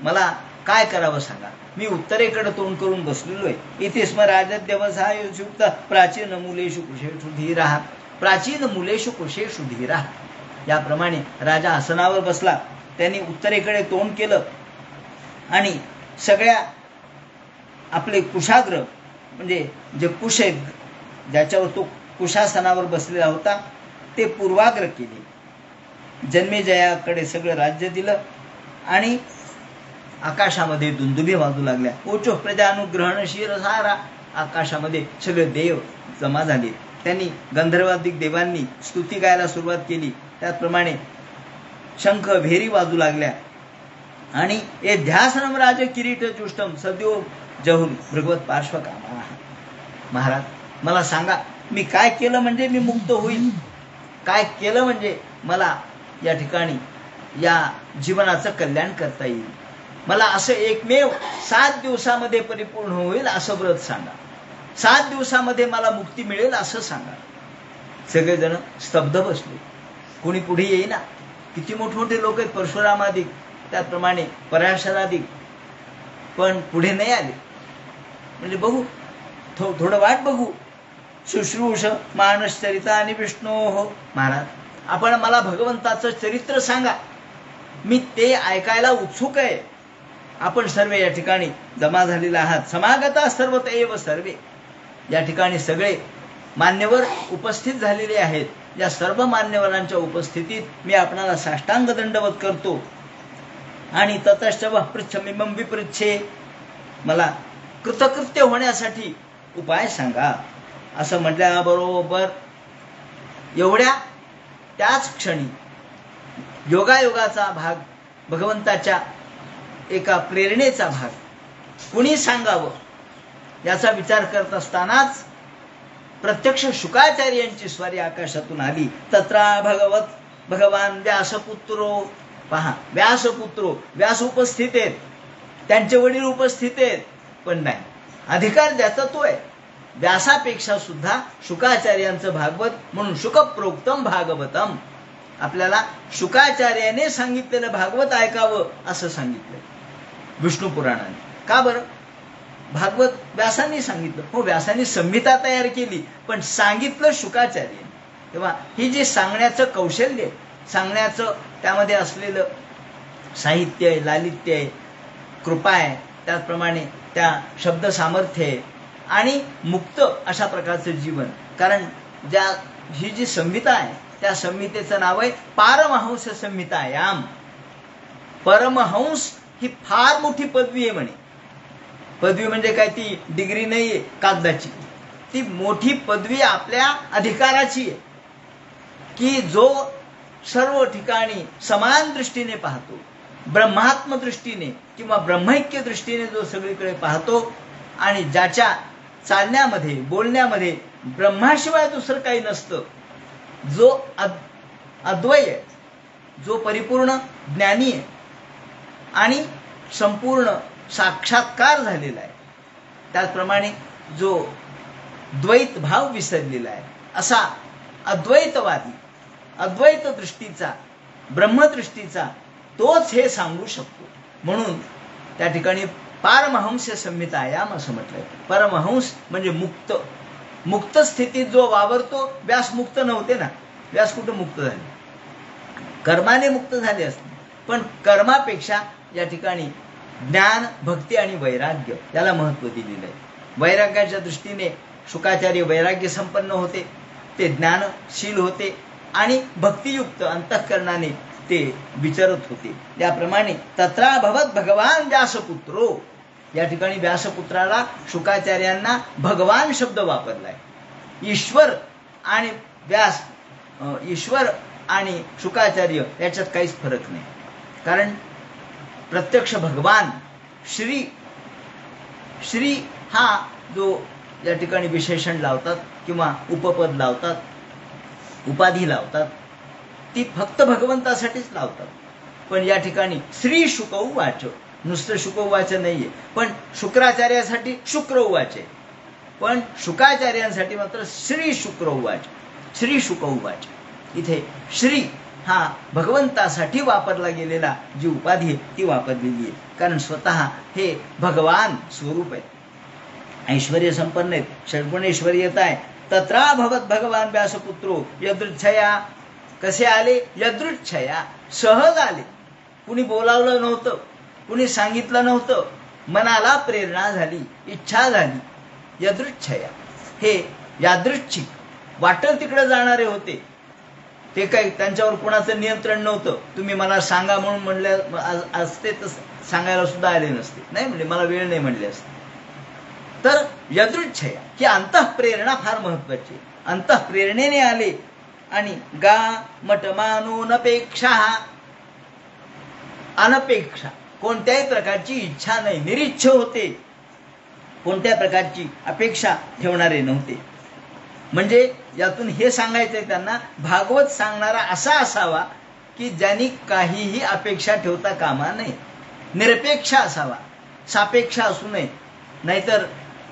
मला काय करावं सांगा. मी उत्तरेकडे तोंड करून बसलेलो आहे. इथे स्म राजद्यवसाय युक्त प्राचीन मुलेषु कुशेषु धीरः, प्राचीन मुलेषु कुशेषु धीरः. याप्रमाणे राजा आसनावर बसला, त्यांनी उत्तरेकडे तोंड केलं आणि सगळ्या आपले कुशाग्र म्हणजे जे कुश आहेत, ज्याच्यावर तो कुशासनावर बसलेला होता, ते पूर्वाग्र केले. जन्मेजयाकडे सगळं राज्य दिलं आणि आकाशामध्ये दुंदुभी वाजू लागल्या. उच्च प्रजानुग्रहण शिरसारा. आकाशामध्ये सगळे देव जमा झाले. त्यांनी गंधर्वादिक देवांनी स्तुती गायला सुरुवात केली. त्याचप्रमाणे शंख भेरी वाजू लागल्या आणि ए ध्यासनम राज किरीट चुष्टम सद्यो जहुल भगवत पार्श्वकामा. महाराज मला सांगा, मी काय केलं म्हणजे मी मुक्त होईल? काय केलं म्हणजे मला या ठिकाणी या जीवनाचं कल्याण करता येईल? मला असं एकमेव 7 दिवसामध्ये परिपूर्ण होईल असं व्रत सांगा. 7 दिवसामध्ये मला मुक्ती मिळेल असं सांगा. सगळेजण स्तब्ध बसले. कोणी पुढे येईना. किती मोठमोठे लोक आहेत, परशुरामादिक, त्याचप्रमाणे पराशरादिक, पण पुढे नाही आले. म्हणजे बघू, थोडं वाट बघू. शुश्रूष मानसचरिता आणि विष्णू हो. महाराज आपण मला भगवंताचं चरित्र सांगा, मी ते ऐकायला उत्सुक आहे. आपण सर्व या ठिकाणी जमा झालेले आहात. समागता सर्वत एव सर्वे. या ठिकाणी सगळे मान्यवर उपस्थित झालेले आहेत. या सर्व मान्यवरांच्या उपस्थितीत मी आपणाला साष्टांग दंडवत करतो आणि ततश्च पृच्छमिमं विपृच्छे. मला कृतकृत्य होण्यासाठी उपाय सांगा असं म्हटल्याबरोबर एवढ्या त्याच क्षणी योगायोगाचा भाग, भगवंताच्या एका प्रेरणेचा भाग कुणी सांगावं याचा विचार करत असतानाच प्रत्यक्ष शुकाचार्यांची स्वारी आकाशातून आली. तत्रा भगवान व्यासपुत्रो. पहा, व्यास उपस्थित आहेत, त्यांचे वडील उपस्थित आहेत, पण नाही, अधिकार ज्याचा तो आहे. व्यासापेक्षा सुद्धा शुकाचार्यांचं भागवत म्हणून शुकप्रोक्तम भागवतम. आपल्याला शुकाचार्याने सांगितलेलं भागवत ऐकावं असं सांगितलं विष्णू पुराणाने. का बरं? भागवत व्यासांनी सांगितलं. हो, व्यासांनी संहिता तयार केली, पण सांगितलं शुकाचार्याने. तेव्हा ही जी सांगण्याचं कौशल्य आहे, सांगण्याचं त्यामध्ये असलेलं साहित्य आहे, लालित्य आहे, कृपा आहे, त्याचप्रमाणे त्या शब्द सामर्थ्य आहे आणि मुक्त अशा प्रकारचं जीवन. कारण ही जी संहिता आहे त्या संहितेचं नाव आहे पारमहंस संहितायाम. परमहंस ही फार मोठी पदवी आहे म्हणे. पदवी म्हणजे काय, ती डिग्री नाहीये कागदाची, ती मोठी पदवी आपल्या अधिकाराची आहे की जो सर्व ठिकाणी समान दृष्टीने पाहतो, ब्रह्मात्म दृष्टीने किंवा ब्रह्मैक्य दृष्टीने जो सगळीकडे पाहतो आणि ज्याच्या चालण्यामध्ये बोलण्यामध्ये ब्रह्माशिवाय दुसरं काही नसतं, जो अद्वय आहे, जो परिपूर्ण ज्ञानी आहे आणि संपूर्ण साक्षात्कार झालेला आहे, त्याचप्रमाणे जो द्वैत भाव विसरलेला आहे, असा अद्वैतवादी, अद्वैत दृष्टीचा, ब्रह्मदृष्टीचा तोच हे सांगू शकतो. म्हणून त्या ठिकाणी पारमहंस संहितायाम असं म्हटलंय. परमहंस म्हणजे मुक्त. मुक्त स्थितीत जो वावरतो. व्यास मुक्त नव्हते ना. व्यास कुठं मुक्त झाले? कर्माने मुक्त झाले असते, पण कर्मापेक्षा या ठिकाणी ज्ञान, भक्ती आणि वैराग्य याला महत्व दिलेलं आहे. वैराग्याच्या दृष्टीने शुकाचार्य वैराग्य संपन्न होते, ते ज्ञानशील होते आणि भक्तियुक्त अंतःकरणाने ते विचरत होते. त्याप्रमाणे तत्रा भवत भगवान व्यासपुत्रो. या ठिकाणी व्यासपुत्राला शुकाचार्यांना भगवान शब्द वापरलाय. ईश्वर आणि व्यास, ईश्वर आणि शुकाचार्य याच्यात काहीच फरक नाही. कारण प्रत्यक्ष भगवान श्री हा जो या ठिकाणी विशेषण लावतात किंवा उपपद लावतात, उपाधी लावतात, ती फक्त भगवंतासाठीच लावतात. पण या ठिकाणी श्री शुकौ वाच, नुसतं शुक उवाच नाहीये, पण शुक्राचार्यासाठी शुक्र उवाच आहे, पण शुकाचार्यांसाठी मात्र श्री शुक्र उवाच, श्री शुक उवाच. इथे श्री हा भगवंतासाठी वापरला गेलेला जी उपाधी आहे ती वापरलेली आहे, कारण स्वतः हे भगवान स्वरूप आहे, ऐश्वर्य संपन्न आहेत, षड्गुणेश्वरी येत आहे. तत्रा भवत भगवान व्यासपुत्रो यदृच्छया. कसे आले? यदृच्छया, सहज आले. कुणी बोलावलं नव्हतं, कुणी सांगितलं नव्हतं, मनाला प्रेरणा झाली, इच्छा झाली. यदृच्छया, हे यादृच्छिक, वाटेल तिकडे जाणारे होते. ते काही त्यांच्यावर कोणाचं नियंत्रण नव्हतं. तुम्ही मला सांगा म्हणून म्हणले असते तर सांगायला सुद्धा आले नसते, नाही म्हणले मला वेळ नाही म्हणले असते. तर यदृच्छया ही अंतःप्रेरणा फार महत्वाची. अंतःप्रेरणेने आले आणि गा मटमानोनपेक्षा, अनपेक्षा, कोणत्याही प्रकारची इच्छा नाही, निरीच्छ होते, कोणत्या प्रकारची अपेक्षा ठेवणारे नव्हते. म्हणजे यातून हे सांगायचंय त्यांना, भागवत सांगणारा असा असावा की ज्यांनी काहीही अपेक्षा ठेवता कामा नये, निरपेक्ष असावा, सापेक्ष असू नये. नाहीतर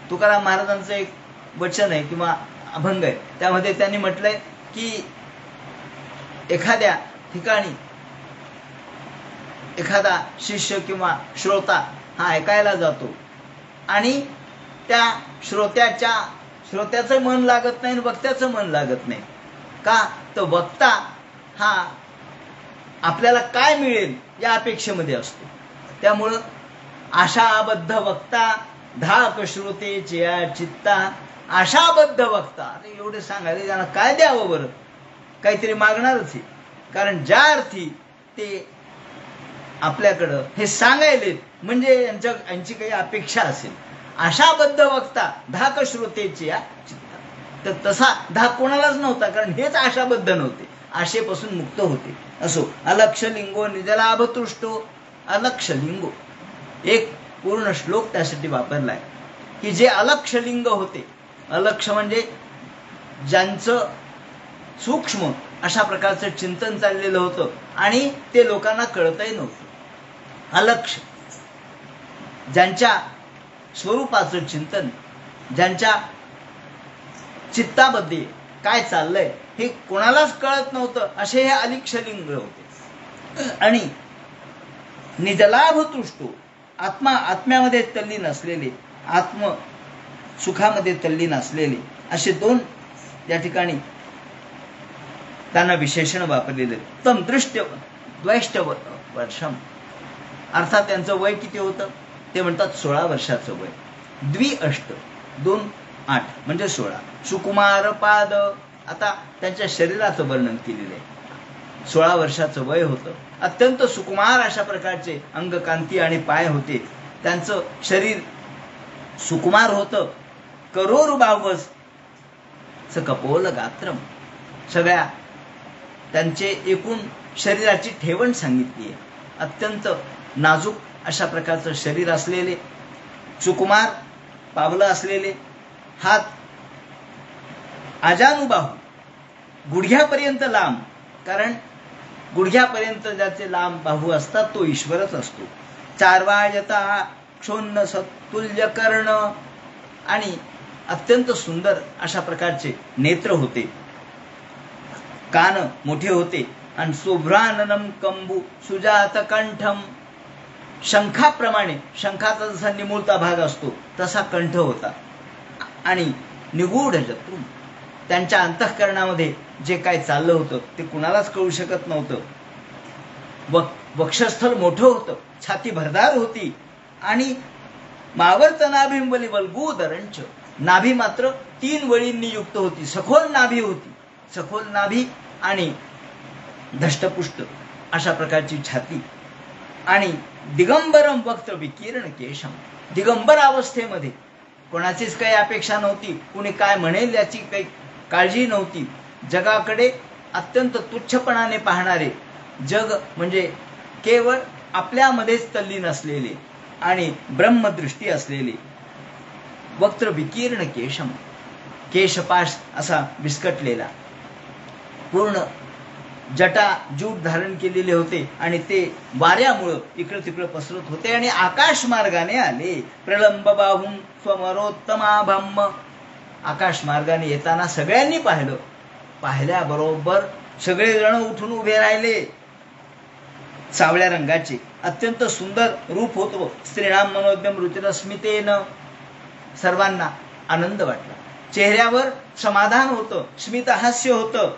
तुकाराम महाराजांचं एक वचन आहे किंवा अभंग आहे, त्यामध्ये त्यांनी म्हटलंय की एखाद्या ठिकाणी एखादा शिष्य किंवा श्रोता हा ऐकायला जातो आणि त्या श्रोत्याचं मन लागत नाही आणि वक्त्याचं मन लागत नाही. का? तर वक्ता हा आपल्याला काय मिळेल या अपेक्षेमध्ये असतो. त्यामुळं आशाबद्ध वक्ता धाक श्रोतेचे चित्ता. आशाबद्ध वक्ता, अरे एवढे सांगायला त्यांना काय द्यावं बरं, काहीतरी मागणारच आहे, कारण ज्या अर्थी ते आपल्याकडं हे सांगायले म्हणजे यांची काही अपेक्षा असेल. आशाबद्ध वक्ता धाक श्रोतेचे चित्ता. तर तसा धाक कोणालाच नव्हता, कारण हेच आशाबद्ध नव्हते, आशेपासून मुक्त होते. असो, अलक्ष लिंगो निजलाभ तुष्टो. अलक्ष लिंगो, एक पूर्ण श्लोक त्यासाठी वापरलाय की जे अलक्ष लिंग होते. अलक्ष म्हणजे ज्यांचं सूक्ष्म अशा प्रकारचं चिंतन चाललेलं होतं आणि ते लोकांना कळतही नव्हतं. अलक्ष, ज्यांच्या स्वरूपाचं चिंतन, ज्यांच्या चित्तामध्ये काय चाललंय हे कोणालाच कळत नव्हतं, असे हे अलिक्ष लिंग होते. आणि निजलाभ तुष्टो, आत्म्यामध्ये तल्लीन असलेले, आत्म सुखामध्ये तल्लीन असलेले, असे दोन या ठिकाणी त्यांना विशेषण वापरलेले. तम द्वैष्ट वर्षम, अर्थात त्यांचं वय किती होतं ते म्हणतात 16 वर्षाचं वय. 2 2 8 म्हणजे 16. सुकुमार पाद, आता त्यांच्या शरीराचं वर्णन केलेलं आहे. 16 वर्षाचं वय होतं. अत्यंत सुकुमार अशा प्रकारचे अंगकांती आणि पाय होते. त्यांचं शरीर सुकुमार होतं. करोरुबावस कपोल गात्रम, सगळ्या त्यांचे एकूण शरीराची ठेवण सांगितली आहे. अत्यंत नाजूक अशा प्रकारचं शरीर असलेले, सुकुमार पावलं असलेले, हात आजानुबाहू, गुडघ्यापर्यंत लांब, कारण गुडघ्यापर्यंत ज्याचे लांब बाहू असतात तो ईश्वरच असतो. चार्वायता क्षोन्न सत्तुल्य कर्ण, आणि अत्यंत सुंदर अशा प्रकारचे नेत्र होते. कान मोठे होते आणि शुभ्राननम कंबू सुजात कंठम, शंखाप्रमाणे, शंखाचा जसा निमुळता भाग असतो तसा कंठ होता. आणि निगूढ जत्रू, त्यांच्या अंतःकरणामध्ये जे काय चाललं होतं ते कुणालाच कळू शकत नव्हतं. वक्षस्थल मोठं होतं, छाती भरदार होती आणि मावर्तनाभिंबली वल्गूदरंच, नाभी मात्र 3 वळींनी युक्त होती. सखोल नाभी होती, सखोल नाभी आणि धष्टपुष्ट अशा प्रकारची छाती. आणि दिगंबरम वक्त विकीर्ण केशम, दिगंबर अवस्थेमध्ये कोणाचीच काही अपेक्षा नव्हती, कुणी काय म्हणेल याची काही काळजी नव्हती. जगाकडे अत्यंत तुच्छपणाने पाहणारे, जग म्हणजे केवळ आपल्यामध्येच तल्लीन असलेले आणि ब्रह्मदृष्टी असलेले. वक्त्र विकीर्ण केशम, केशपाश असा विस्कटलेला, पूर्ण जटा जूट धारण केलेले होते आणि ते वाऱ्यामुळं इकडे तिकडे पसरत होते आणि आकाश मार्गाने आले. प्रलंब बाहुम स्वमरोत्तमाभम. आकाश मार्गाने येताना सगळ्यांनी पाहिलं. पाहिल्याबरोबर सगळे जण उठून उभे राहिले. सावळ्या रंगाचे अत्यंत सुंदर रूप होतं. स्त्रीणाम मनोद्यम रुचिरस्मितेन. सर्वांना आनंद वाटला. चेहऱ्यावर समाधान होतं, स्मितहास्य होतं.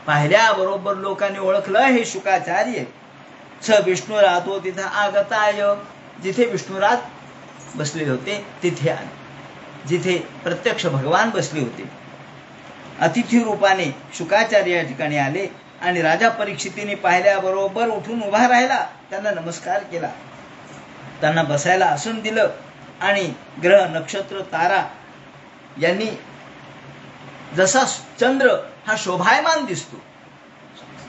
पाहिल्याबरोबर लोकांनी ओळखलं हे शुकाचार्य. स विष्णुरातो तिथं आगताय. जिथे विष्णुराज बसले होते तिथे आले. जिथे प्रत्यक्ष भगवान बसले होते अतिथी रूपाने शुकाचार्य या ठिकाणी आले आणि राजा परीक्षितीने पाहिल्याबरोबर उठून उभा राहिला. त्यांना नमस्कार केला. त्यांना बसायला आसन दिलं आणि ग्रह नक्षत्र तारा यांनी जसा चंद्र हा शोभायमान दिसतो,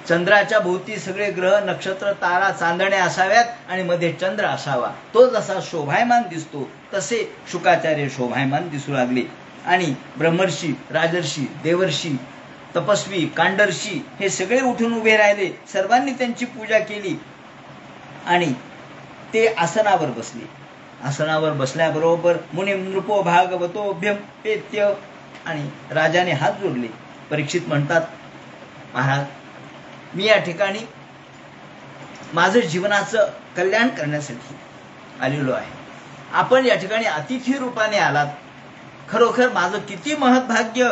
चंद्राच्या भोवती सगळे ग्रह नक्षत्र तारा चांदण्या असाव्यात आणि मध्ये चंद्र असावा, तो जसा शोभायमान दिसतो तसे शुकाचार्य शोभायमान दिसू लागले. आणि ब्रह्मर्षी, राजर्षी, देवर्षी, तपस्वी, कांडर्षी हे सगळे उठून उभे राहिले. सर्वांनी त्यांची पूजा केली आणि ते आसनावर बसले. आसनावर बसल्याबरोबर मुनी नृपो भागवतोभ्यपेत्य आणि राजाने हात जोडले. परीक्षित म्हणतात, महाराज, मी या ठिकाणी माझं जीवनाचं कल्याण करण्यासाठी आलेलो आहे. आपण या ठिकाणी अतिथी रूपाने आलात. खरोखर माझं किती महत्भाग्य,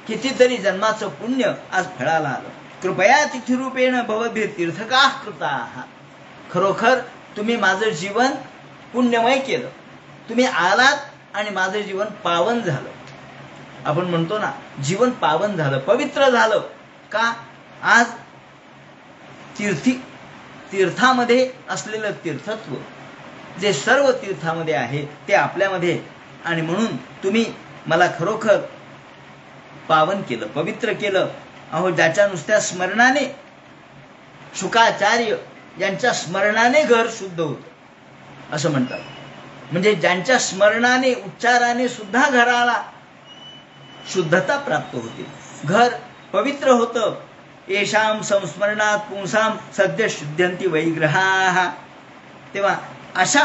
कितीतरी जन्माचं पुण्य आज फळाला आलं. कृपया अतिथी रूपेण भवद्भिः तीर्थकाः कृताः. खरोखर तुम्ही माझं जीवन पुण्यमय केलं. तुम्ही आलात आणि माझं जीवन पावन झालं. आपण म्हणतो ना, जीवन पावन झालं, पवित्र झालं. का? आज तीर्थामध्ये असलेलं तीर्थत्व जे सर्व तीर्थामध्ये आहे ते आपल्यामध्ये, आणि म्हणून तुम्ही मला खरोखर पावन केलं, पवित्र केलं. अहो, ज्याच्या नुसत्या स्मरणाने, शुकाचार्य यांच्या स्मरणाने घर शुद्ध होतं असं म्हणतात. म्हणजे ज्यांच्या स्मरणाने, उच्चाराने सुद्धा घराला शुद्धता प्राप्त होते, घर पवित्र होतं. येषाम संस्मरणात पुंसाम सद्य शुद्ध्यंती वैग्रहाः. तेव्हा अशा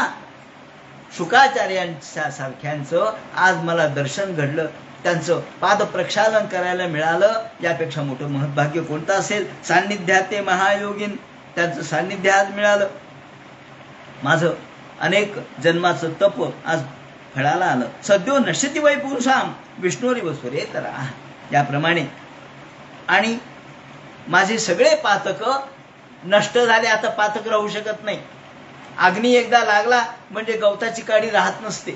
शुकाचार्यांच्या सारख्यांचं आज मला दर्शन घडलं, त्यांचं पादप्रक्षालन करायला मिळालं. यापेक्षा मोठं महत्भाग्य कोणतं असेल? सान्निध्यात ते महायोगीन, त्यांचं सान्निध्य आज मिळालं. माझं अनेक जन्माचं तप आज फळाला आलं. सद्यो नश्यति वै पुंसाम विष्णोरिव सुरेतराः. याप्रमाणे आणि माझे सगळे पातक नष्ट झाले. आता पातक राहू शकत नाही. अग्नी एकदा लागला म्हणजे गवताची काडी राहत नसते,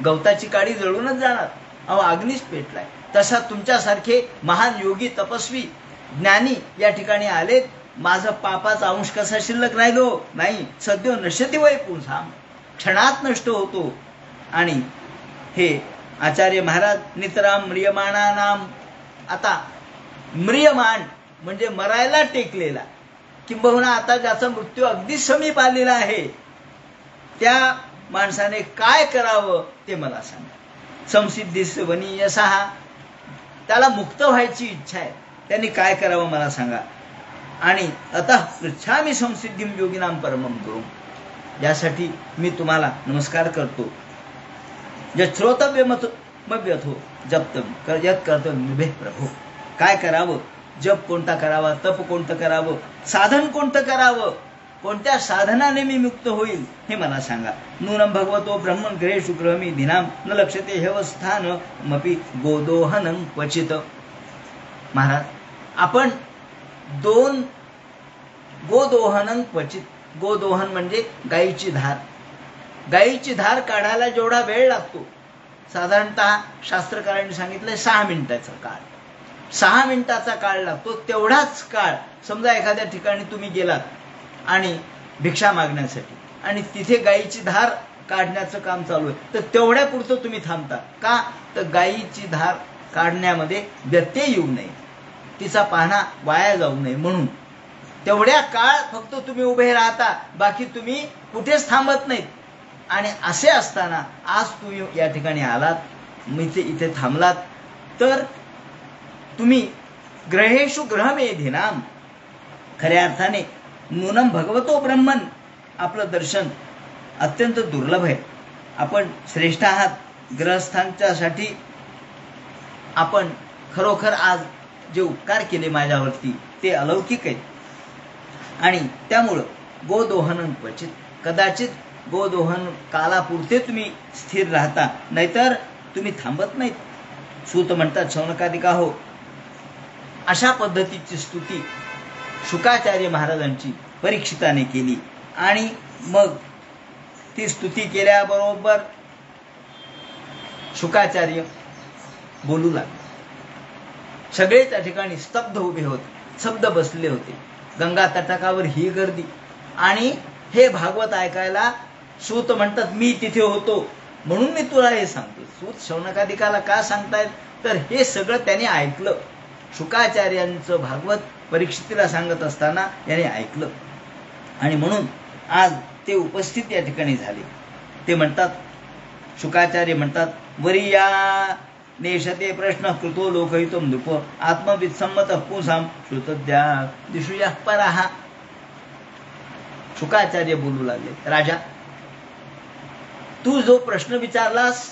गवताची काडी जळूनच जाणार. अहो, अग्नीच पेटलाय. तसा तुमच्यासारखे महान योगी, तपस्वी, ज्ञानी या ठिकाणी आलेत. माझा पापाचा अंश कसा शिल्लक राहिलो नाही. सद्यो नश्यति वै पुंसाम, क्षणात नष्ट होतो. आणि हे आचार्य महाराज नितराम म्रियमाणानाम. आता म्रियमाण म्हणजे मरायला टेकलेला, किंबहुना आता ज्याचा मृत्यू अगदी समीप आलेला आहे, त्या माणसाने काय करावं ते मला सांगा. संसिद्धीस वनीयसः. त्याला मुक्त व्हायची इच्छा आहे, त्यांनी काय करावं मला सांगा. आणि अतः पृच्छामि संसिद्धिं योगिनां परमं गुरुं. यासाठी मी तुम्हाला नमस्कार करतो. यत् श्रोतव्यमव्यथो जप्तम यत् कर्तव्यं प्रभो. काय करावं, जप कोणता करावा, तप कोणतं करावं, साधन कोणतं करावं, कोणत्या साधनाने मी मुक्त होईल हे मला सांगा. नूनं भगवतो ब्रह्मन् ग्रहेषु गृहमी दिनाम न लक्ष्यते ह्यवस्थानमपि गोदोहनं क्वचित. महाराज, आपण गोदोहनं क्वचित. गोदोहन म्हणजे गायीची धार. गायीची धार काढायला जेवढा वेळ लागतो, साधारणतः शास्त्रकारांनी सांगितलंय 6 मिनिटाचा काळ. 6 मिनिटाचा काळ लागतो. तेवढाच काळ समजा एखाद्या ठिकाणी तुम्ही गेलात आणि भिक्षा मागण्यासाठी, आणि तिथे गायीची धार काढण्याचं काम चालू आहे, तर तेवढ्या पुरतं तुम्ही थांबता. का? तर गायीची धार काढण्यामध्ये व्यत्यय येऊ नये, तिचा पाहणा वाया जाऊ नये म्हणून तेवढ्या काळ फक्त तुम्ही उभे राहता, बाकी तुम्ही कुठेच थांबत नाहीत. आणि असे असताना आज तुम्ही या ठिकाणी आलात, इथे थांबलात, तर तुम्ही ग्रहेषु ग्रहमेधिनाम. खऱ्या अर्थाने नूनम भगवतो ब्रह्मन, आपलं दर्शन अत्यंत दुर्लभ आहे. आपण श्रेष्ठ आहात. ग्रहस्थांच्यासाठी आपण खरोखर आज जे उपकार केले माझ्यावरती ते अलौकिक आहेत. आणि त्यामुळं गोदोहन क्वचित, कदाचित गोदोहन कालापुरते तुम्ही स्थिर राहता, नाहीतर तुम्ही थांबत नाहीत. सूत म्हणतात, शौनकादिका हो, अशा पद्धतीची स्तुती शुकाचार्य महाराजांची परीक्षिताने केली. आणि मग ती स्तुती केल्याबरोबर शुकाचार्य बोलू लागले. सगळे त्या ठिकाणी स्तब्ध उभे होते, शब्द बसले होते. गंगा तटाकावर ही गर्दी. आणि हे भागवत ऐकायला सूत म्हणतात, मी तिथे होतो म्हणून मी तुला हे सांगतो. सूत शौनकादिकाला का सांगतायत, तर हे सगळं त्याने ऐकलं. शुकाचार्यांचं भागवत परीक्षितीला सांगत असताना याने ऐकलं आणि म्हणून आज ते उपस्थित या ठिकाणी झाले. ते म्हणतात, शुकाचार्य म्हणतात, वरिया नेशते प्रश्न कृतो लोकहितो नृप आत्मवित्सम्मत पुंसाम श्रुतद्या दिशूया पराहा. शुकाचार्य बोलू लागले, राजा, तू जो प्रश्न विचारलास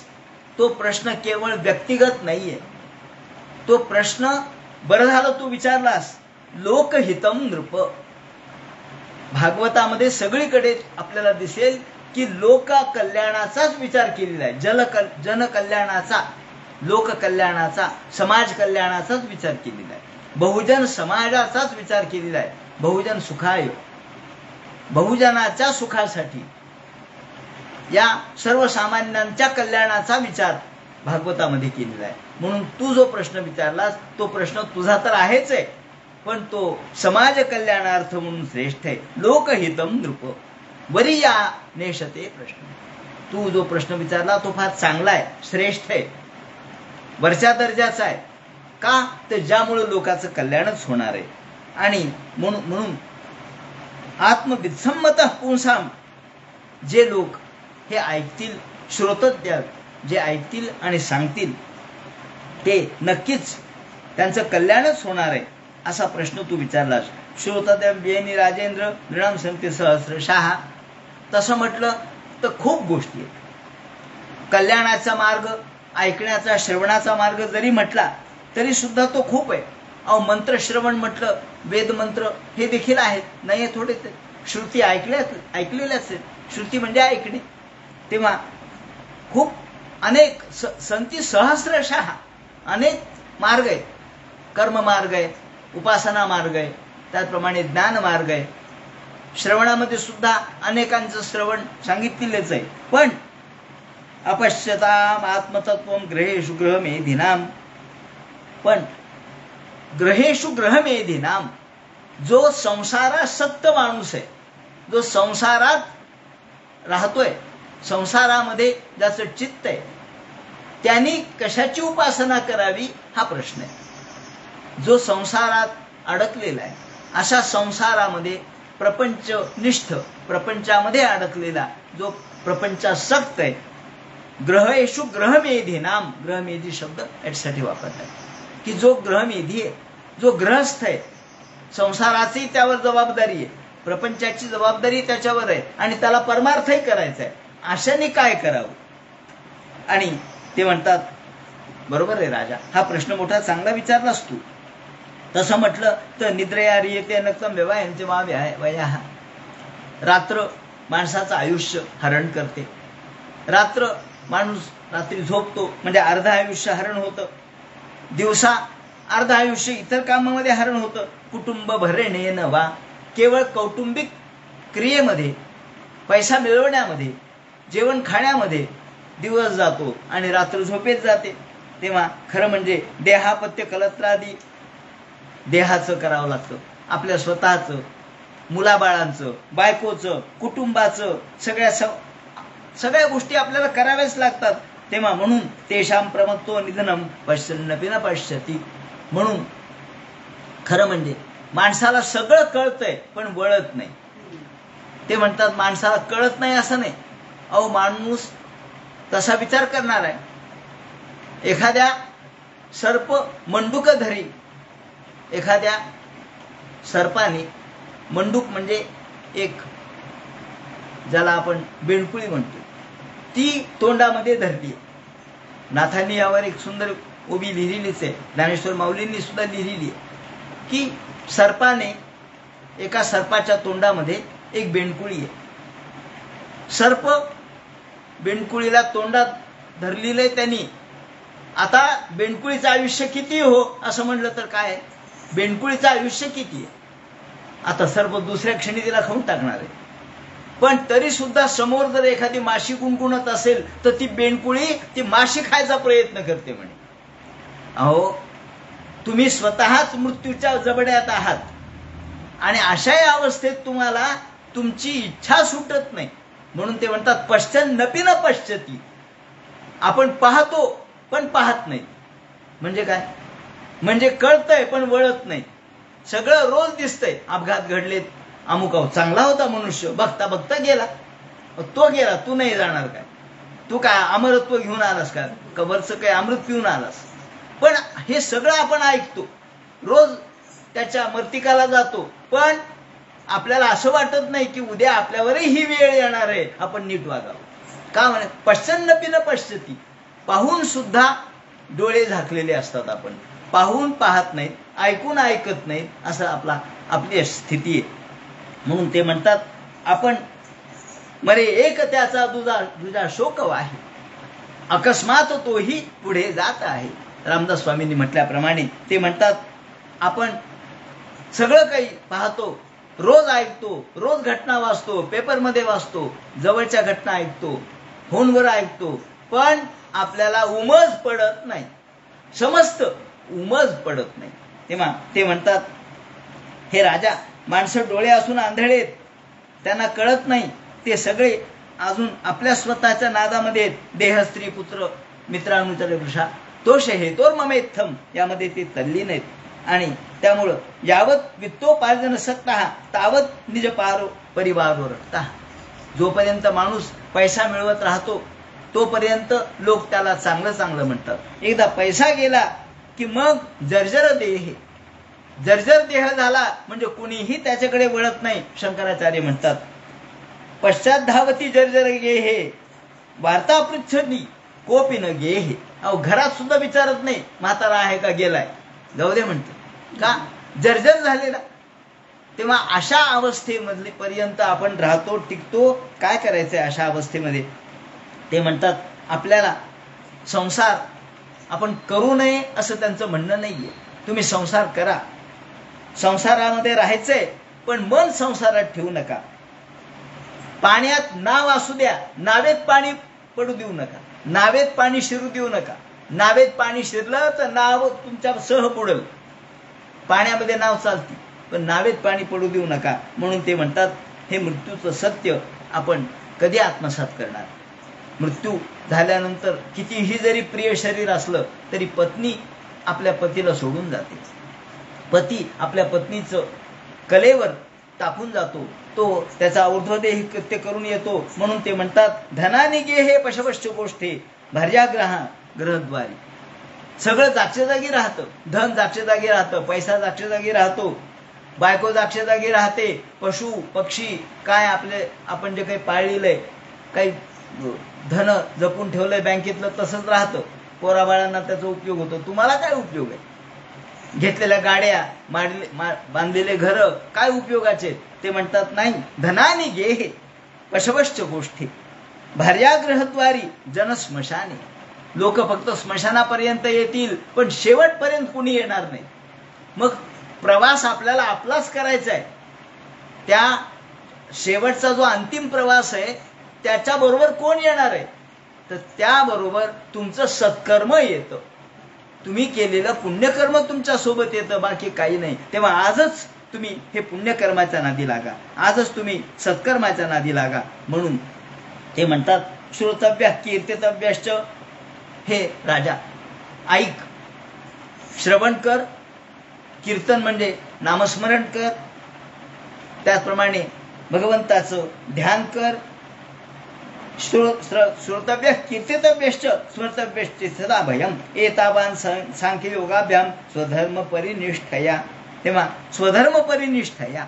तो प्रश्न केवळ व्यक्तिगत नाहीये. तो प्रश्न बरं झालं तू विचारलास, लोकहितम नृप. भागवतामध्ये सगळीकडे आपल्याला दिसेल की लोक कल्याणाचाच विचार केलेला आहे. जनकल्याणाचा, लोककल्याणाचा, समाज कल्याणाचाच विचार केलेला आहे. बहुजन समाजाचाच विचार केलेला आहे. बहुजन सुखाय, बहुजनाच्या सुखासाठी, या सर्वसामान्यांच्या कल्याणाचा विचार भागवतामध्ये केलेला आहे. म्हणून तू जो प्रश्न विचारलास तो प्रश्न तुझा तर आहेच आहे, पण तो समाज कल्याणार्थ म्हणून श्रेष्ठ आहे. लोकहितम नृप वरिया नेशते प्रश्न. तू जो प्रश्न विचारला तो फार चांगला आहे, श्रेष्ठ आहे, वरच्या दर्जाचा आहे. का, तर ज्यामुळे लोकांचं कल्याणच होणार आहे. आणि म्हणून आत्मवित्सम्मत पुंसाम, जे लोक हे ऐकतील, श्रोतज्ञ जे ऐकतील आणि सांगतील, ते नक्कीच त्यांचं कल्याणच होणार आहे. असा प्रश्न तू विचारलास. श्रोतद्येनी राजेंद्र नृणाम संते सहस्रशः. तसं म्हटलं तर खूप गोष्टी आहेत. कल्याणाचा मार्ग, ऐकण्याचा, श्रवणाचा मार्ग जरी म्हटला तरी सुद्धा तो खूप आहे. मंत्र श्रवण म्हटलं, वेद मंत्र हे देखील आहेत, नाही थोडे. श्रुती ऐकलेल्याच आहेत. श्रुती म्हणजे ऐकणे. तेव्हा खूप अनेक संती सहस्रशः अनेक मार्ग आहेत. कर्म मार्ग आहे, उपासना मार्ग आहे, त्याचप्रमाणे ज्ञान मार्ग आहे. श्रवणामध्ये सुद्धा अनेकांचं श्रवण सांगितलेलंच आहे. पण अपश्यताम आत्मतत्वम ग्रहेषु ग्रहमेधिनाम. पण ग्रहेषु ग्रहमेधिनाम, जो संसारासक्त माणूस आहे, जो संसारात राहतोय, संसारामध्ये ज्याचं चित्त आहे, त्यांनी कशाची उपासना करावी हा प्रश्न आहे. जो संसारात अडकलेला आहे, अशा संसारामध्ये प्रपंचनिष्ठ, प्रपंचामध्ये अडकलेला जो प्रपंचासक्त आहे, ग्रहेषु ग्रहमेधिनाम. ग्रहमेधी शब्द यासाठी वापरतात की जो ग्रहमेधी आहे, जो ग्रहस्थ आहे, संसाराची त्यावर जबाबदारी आहे, प्रपंचाची जबाबदारी त्याच्यावर आहे आणि त्याला परमार्थही करायचा आहे. अशाने काय करावं? आणि ते म्हणतात, बरोबर आहे राजा, हा प्रश्न मोठा चांगला विचारलास तू. तसं म्हटलं तर निद्रया रियते नक्तम व्यवहायांचे वया. रात्र माणसाचं आयुष्य हरण करते. माणूस रात्री झोपतो म्हणजे अर्ध आयुष्य हरण होतं. दिवसा अर्ध आयुष्य इतर कामामध्ये हरण होतं. कुटुंब भरणे नवा, केवळ कौटुंबिक क्रियेमध्ये, पैसा मिळवण्यामध्ये, जेवण खाण्यामध्ये दिवस जातो आणि रात्र झोपेत जाते. तेव्हा खरं म्हणजे देहापत्य कलत्रादी देहाचं करावं लागतं. आपल्या स्वतःचं, मुलाबाळांचं, बायकोचं, कुटुंबाचं, सगळ्या गोष्टी आपल्याला कराव्याच लागतात. तेव्हा म्हणून तेषाम प्रमत्तो निधनम पश्यन्नपि न पश्यति. म्हणून खरं म्हणजे माणसाला सगळं कळतंय पण वळत नाही. ते म्हणतात माणसाला कळत नाही असं नाही. माणूस तसा विचार करणार आहे. एखाद्या सर्प मंडूक धरी एखाद्या सर्पाने मंडूक म्हणजे एक ज्याला आपण बेंडकुळी म्हणतो ती तोंडामध्ये धरली. नाथांनी यावर एक सुंदर उभी लिहिलेलीच आहे. ज्ञानेश्वर माऊलींनी सुद्धा लिहिलेली आहे की सर्पाने एका सर्पाच्या तोंडामध्ये एक बेंडकुळी आहे. सर्प बेंडकुळीला तोंडात धरलेलं आहे त्यांनी. आता बेंडकुळीचं आयुष्य किती हो असं म्हणलं तर काय, बेंडकुळीचं आयुष्य किती आहे. आता सर्प दुसऱ्या क्षणी तिला खाऊन टाकणार आहे. पण तरी सुद्धा समोर जर एखादी माशी गुणगुणत असेल तर ती बेंडकुळी ती माशी खायचा प्रयत्न करते म्हणे. अहो, तुम्ही स्वतःच मृत्यूच्या जबड्यात आहात आणि अशाही अवस्थेत तुम्हाला तुमची इच्छा सुटत नाही. म्हणून ते म्हणतात पश्चन्नपि न पश्यति. आपण पाहतो पण पाहत नाही. म्हणजे काय, म्हणजे कळतंय पण वळत नाही. सगळं रोज दिसतंय. अपघात घडलेत, अमुक चांगला होता मनुष्य, बघता बघता गेला. तो गेला, तू नाही जाणार काय, तू काय अमरत्व घेऊन आलास का, कबरचं काय अमृत पिऊन आलास. पण हे सगळं आपण ऐकतो, रोज त्याच्या मर्तिकाला जातो, पण आपल्याला असं वाटत नाही की उद्या आपल्यावरही ही वेळ येणार आहे, आपण नीट वागावं. का म्हणे पश्चन्नपि न पश्यति. पाहून सुद्धा डोळे झाकलेले असतात. आपण पाहून पाहत नाहीत, ऐकून ऐकत नाहीत, असं आपली स्थिती आहे. म्हणून ते म्हणतात आपण मरे एक त्याचा दुजा शोक आहे, अकस्मात तोही पुढे जात आहे. रामदास स्वामींनी म्हटल्याप्रमाणे ते म्हणतात आपण सगळं काही पाहतो, रोज ऐकतो, रोज घटना वाचतो, पेपरमध्ये वाचतो, जवळच्या घटना ऐकतो, फोनवर ऐकतो, पण आपल्याला उमज पडत नाही. समजतं, उमज पडत नाही. तेव्हा ते म्हणतात हे राजा, माणसं डोळे असून आंधळेत, त्यांना कळत नाही. ते सगळे अजून आपल्या स्वतःच्या नादामध्ये देह, स्त्री, पुत्र, मित्रानुचर वृषा तोष हेतोर ममेत्थम यामध्ये ते तल्लीन आहेत. आणि त्यामुळं यावत वित्तोपार्जन सक्ता तावत निज परिवारो रक्ता. जोपर्यंत माणूस पैसा मिळवत राहतो तोपर्यंत लोक त्याला चांगलं चांगलं म्हणतात. एकदा पैसा गेला की मग जर्जर देह, जर्जर देह झाला म्हणजे कुणीही त्याच्याकडे वळत नाही. शंकराचार्य म्हणतात पश्चात धावती जर्जर गेहे वार्ता पृच्छदी कोपी न गेहे. अहो, घरात सुद्धा विचारत नाही म्हातारा आहे का गेलाय, जाऊ दे म्हणते. का, जर्जर झालेला. तेव्हा अशा अवस्थेमधले पर्यंत आपण राहतो, टिकतो. काय करायचंय अशा अवस्थेमध्ये? ते म्हणतात आपल्याला संसार आपण करू नये असं त्यांचं म्हणणं नाहीये. तुम्ही संसार करा, संसारामध्ये राहायचंय, पण मन संसारात ठेवू नका. पाण्यात नाव असू द्या, नावेत पाणी पडू देऊ नका, नावेत पाणी शिरू देऊ नका. नावेत पाणी शिरलं तर नाव तुमच्या सह बुडेल. पाण्यामध्ये नाव चालते, पण नावेत पाणी पडू देऊ नका. म्हणून ते म्हणतात हे मृत्यूचं सत्य आपण कधी आत्मसात करणार? मृत्यू झाल्यानंतर कितीही जरी प्रिय शरीर असलं तरी पत्नी आपल्या पतीला सोडून जाते, पती आपल्या पत्नीचं कलेवर टाकून जातो, तो त्याचा ऊर्ध्वदेह कृत्य करून येतो. म्हणून ते म्हणतात धनाने गे हे पशवश्च गोष्टी भार्याग्रहा ग्रहद्वारी. सगळं जागच्या जागी राहतं, धन जागच्या जागी राहतं, पैसा जागच्या जागी राहतो, बायको जागच्या जागी राहते, पशु पक्षी काय आपले आपण जे काही पाळलेलंय, काही धन जपून ठेवलंय बँकेतलं तसंच राहतं. पोराबाळांना त्याचा उपयोग होतो. तुम्हाला काय उपयोग आहे? घेतलेल्या गाड्या, बांधलेले घर काय उपयोगाचे? ते म्हणतात नाही, धनाने गे हे पशवश्च गोष्टी भार्याग्रहद्वारी जन स्मशाने. लोक फक्त स्मशानापर्यंत येतील, पण शेवटपर्यंत कुणी येणार नाही. मग प्रवास आपल्याला आपलाच करायचा आहे. त्या शेवटचा जो अंतिम प्रवास आहे त्याच्याबरोबर कोण येणार आहे? तर त्याबरोबर तुमचं सत्कर्म येतं, तुम्ही केलेलं पुण्यकर्म तुमच्या सोबत येतं, बाकी काही नाही. तेव्हा आजच तुम्ही हे पुण्यकर्माच्या नादी लागा, आजच तुम्ही सत्कर्माच्या नादी लागा. म्हणून ते म्हणतात श्रोतव्य कीर्तितव्यश्च. हे राजा ऐक, श्रवण कर, कीर्तन म्हणजे नामस्मरण कर, त्याचप्रमाणे भगवंताचं ध्यान कर. श्रोतव्य कीर्तितव्यश्च स्मर्तव्यश्च सदा भयम एतावान सांख्य योगाभ्याम स्वधर्म परिनिष्ठया. तेव्हा स्वधर्म परिनिष्ठा या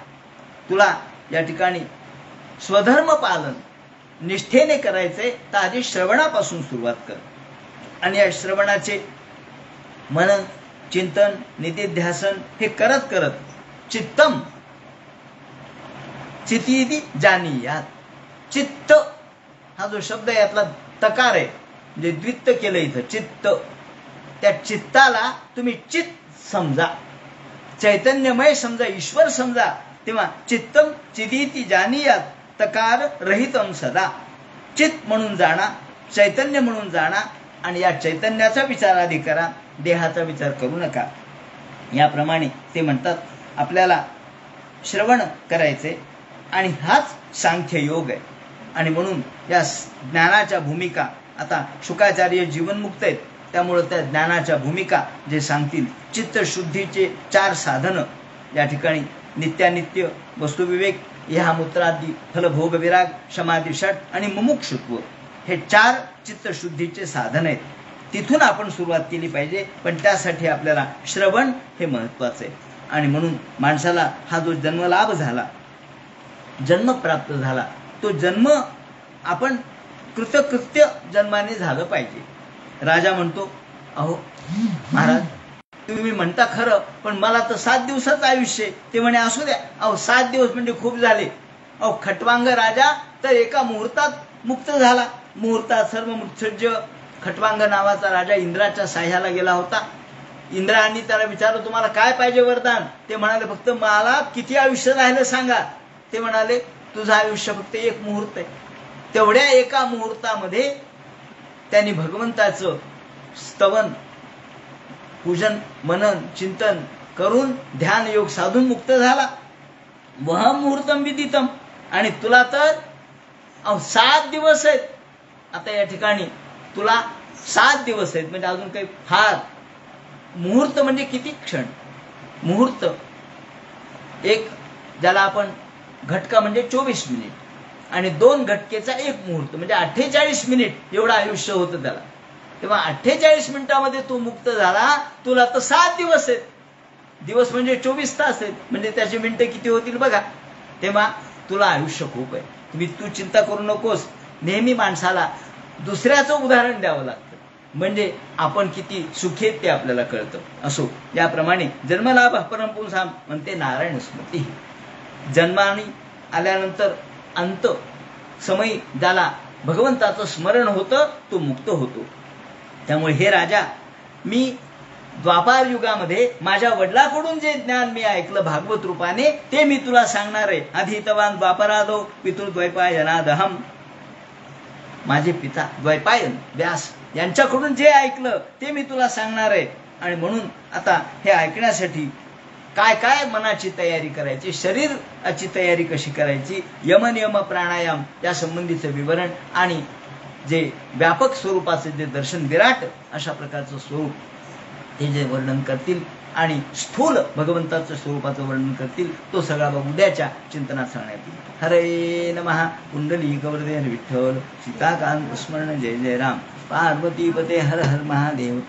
तुला या ठिकाणी स्वधर्म पालन निष्ठेने करायचंय तर आधी श्रवणापासून सुरुवात कर. आणि या श्रवणाचे मनन चिंतन निधिध्यासन हे करत करत चित्तम चितीदी जानीयात. चित्त हा जो शब्द आहे यातला तकार आहे म्हणजे द्वित्त केलं इथं चित्त. त्या चित्ताला तुम्ही चित्त समजा, चैतन्यमय समजा, ईश्वर समजा. तेव्हा चित्तम चिदीती जानीयात तकार रहितम सदा. चित्त म्हणून जाणा, चैतन्य म्हणून जाणा आणि या चैतन्याचा विचार आधी करा, देहाचा विचार करू नका. याप्रमाणे ते म्हणतात आपल्याला श्रवण करायचे आणि हाच सांख्य योग आहे. आणि म्हणून या ज्ञानाच्या भूमिका आता शुकाचार्य जीवनमुक्त आहेत त्यामुळे त्या ज्ञानाच्या भूमिका जे सांगतील चित्तशुद्धीचे 4 साधनं या ठिकाणी नित्यानित्य वस्तुविवेक ह्यामुत्रादी फलभोग विराग समाधी षट आणि मुमुक्षुत्व हे 4 चित्तशुद्धीचे साधन आहेत. तिथून आपण सुरुवात केली पाहिजे. पण त्यासाठी आपल्याला श्रवण हे महत्वाचं आहे. आणि म्हणून माणसाला हा जो जन्मलाभ झाला, जन्म प्राप्त झाला, तो जन्म आपण कृतकृत्य जन्माने झालं पाहिजे. राजा म्हणतो अहो महाराज तुम्ही म्हणता खरं पण मला तर 7 दिवसाचं आयुष्य आहे. ते म्हणे असू द्या. अहो 7 दिवस म्हणजे खूप झाले. अहो खटवांग राजा तर एका मुहूर्तात मुक्त झाला. मुहूर्तात सर्व मुत्सज्ज खटवांग नावाचा राजा इंद्राच्या साह्याला गेला होता. इंद्रांनी त्याला विचारलं तुम्हाला काय पाहिजे वरदान. ते म्हणाले फक्त मला किती आयुष्य राहिलं सांगा. ते म्हणाले तुझं आयुष्य फक्त 1 मुहूर्त आहे. तेवढ्या एका मुहूर्तामध्ये त्यांनी भगवंताचं स्तवन पूजन मनन चिंतन करून ध्यान योग साधून मुक्त झाला. वह मुहूर्तम विदितम. आणि तुला तर 7 दिवस आहेत. आता या ठिकाणी तुला 7 दिवस आहेत म्हणजे अजून काही फार. मुहूर्त म्हणजे किती क्षण. मुहूर्त एक ज्याला आपण घटका म्हणजे 24 मिनिट आणि 2 घटकेचा 1 मुहूर्त म्हणजे 48 मिनिट एवढं आयुष्य होतं त्याला. तेव्हा 48 मिनिटामध्ये तो मुक्त झाला. तुला तर 7 दिवस आहेत. दिवस म्हणजे 24 तास आहेत म्हणजे त्याचे मिनिटं किती होतील बघा. तेव्हा तुला आयुष्य खूप आहे. तू चिंता करू नकोस. नेहमी माणसाला दुसऱ्याचं उदाहरण द्यावं लागतं म्हणजे आपण किती सुखी आहेत ते आपल्याला कळतं. असो याप्रमाणे जन्मलाभ परमपुंसाम म्हणते नारायण स्मृती. जन्माने आल्यानंतर अंत समय ज्याला भगवंताचं स्मरण होतं तो मुक्त होतो. त्यामुळे हे राजा मी द्वापार युगामध्ये माझ्या वडिलांकडून जे ज्ञान मी ऐकलं भागवत रूपाने ते मी तुला सांगणार आहे. अधीतवान द्वापरादो पितृद्वैपायनादहम. माझे पिता द्वैपायन व्यास यांच्याकडून जे ऐकलं ते मी तुला सांगणार आहे. आणि म्हणून आता हे ऐकण्यासाठी काय काय मनाची तयारी करायची, शरीराची तयारी कशी करायची, यमनियम प्राणायाम या संबंधीचं विवरण आणि जे व्यापक स्वरूपाचे जे दर्शन विराट अशा प्रकारचं स्वरूप ते जे वर्णन करतील आणि स्थूल भगवंताच्या स्वरूपाचं वर्णन करतील तो सगळा उद्याच्या चिंतनात सांगण्यात येईल. हरे नमः. कुंडली गौरदेव विठ्ठल सीताकांत स्मरण जय जय राम. पार्वतीपते हर हर महादेव.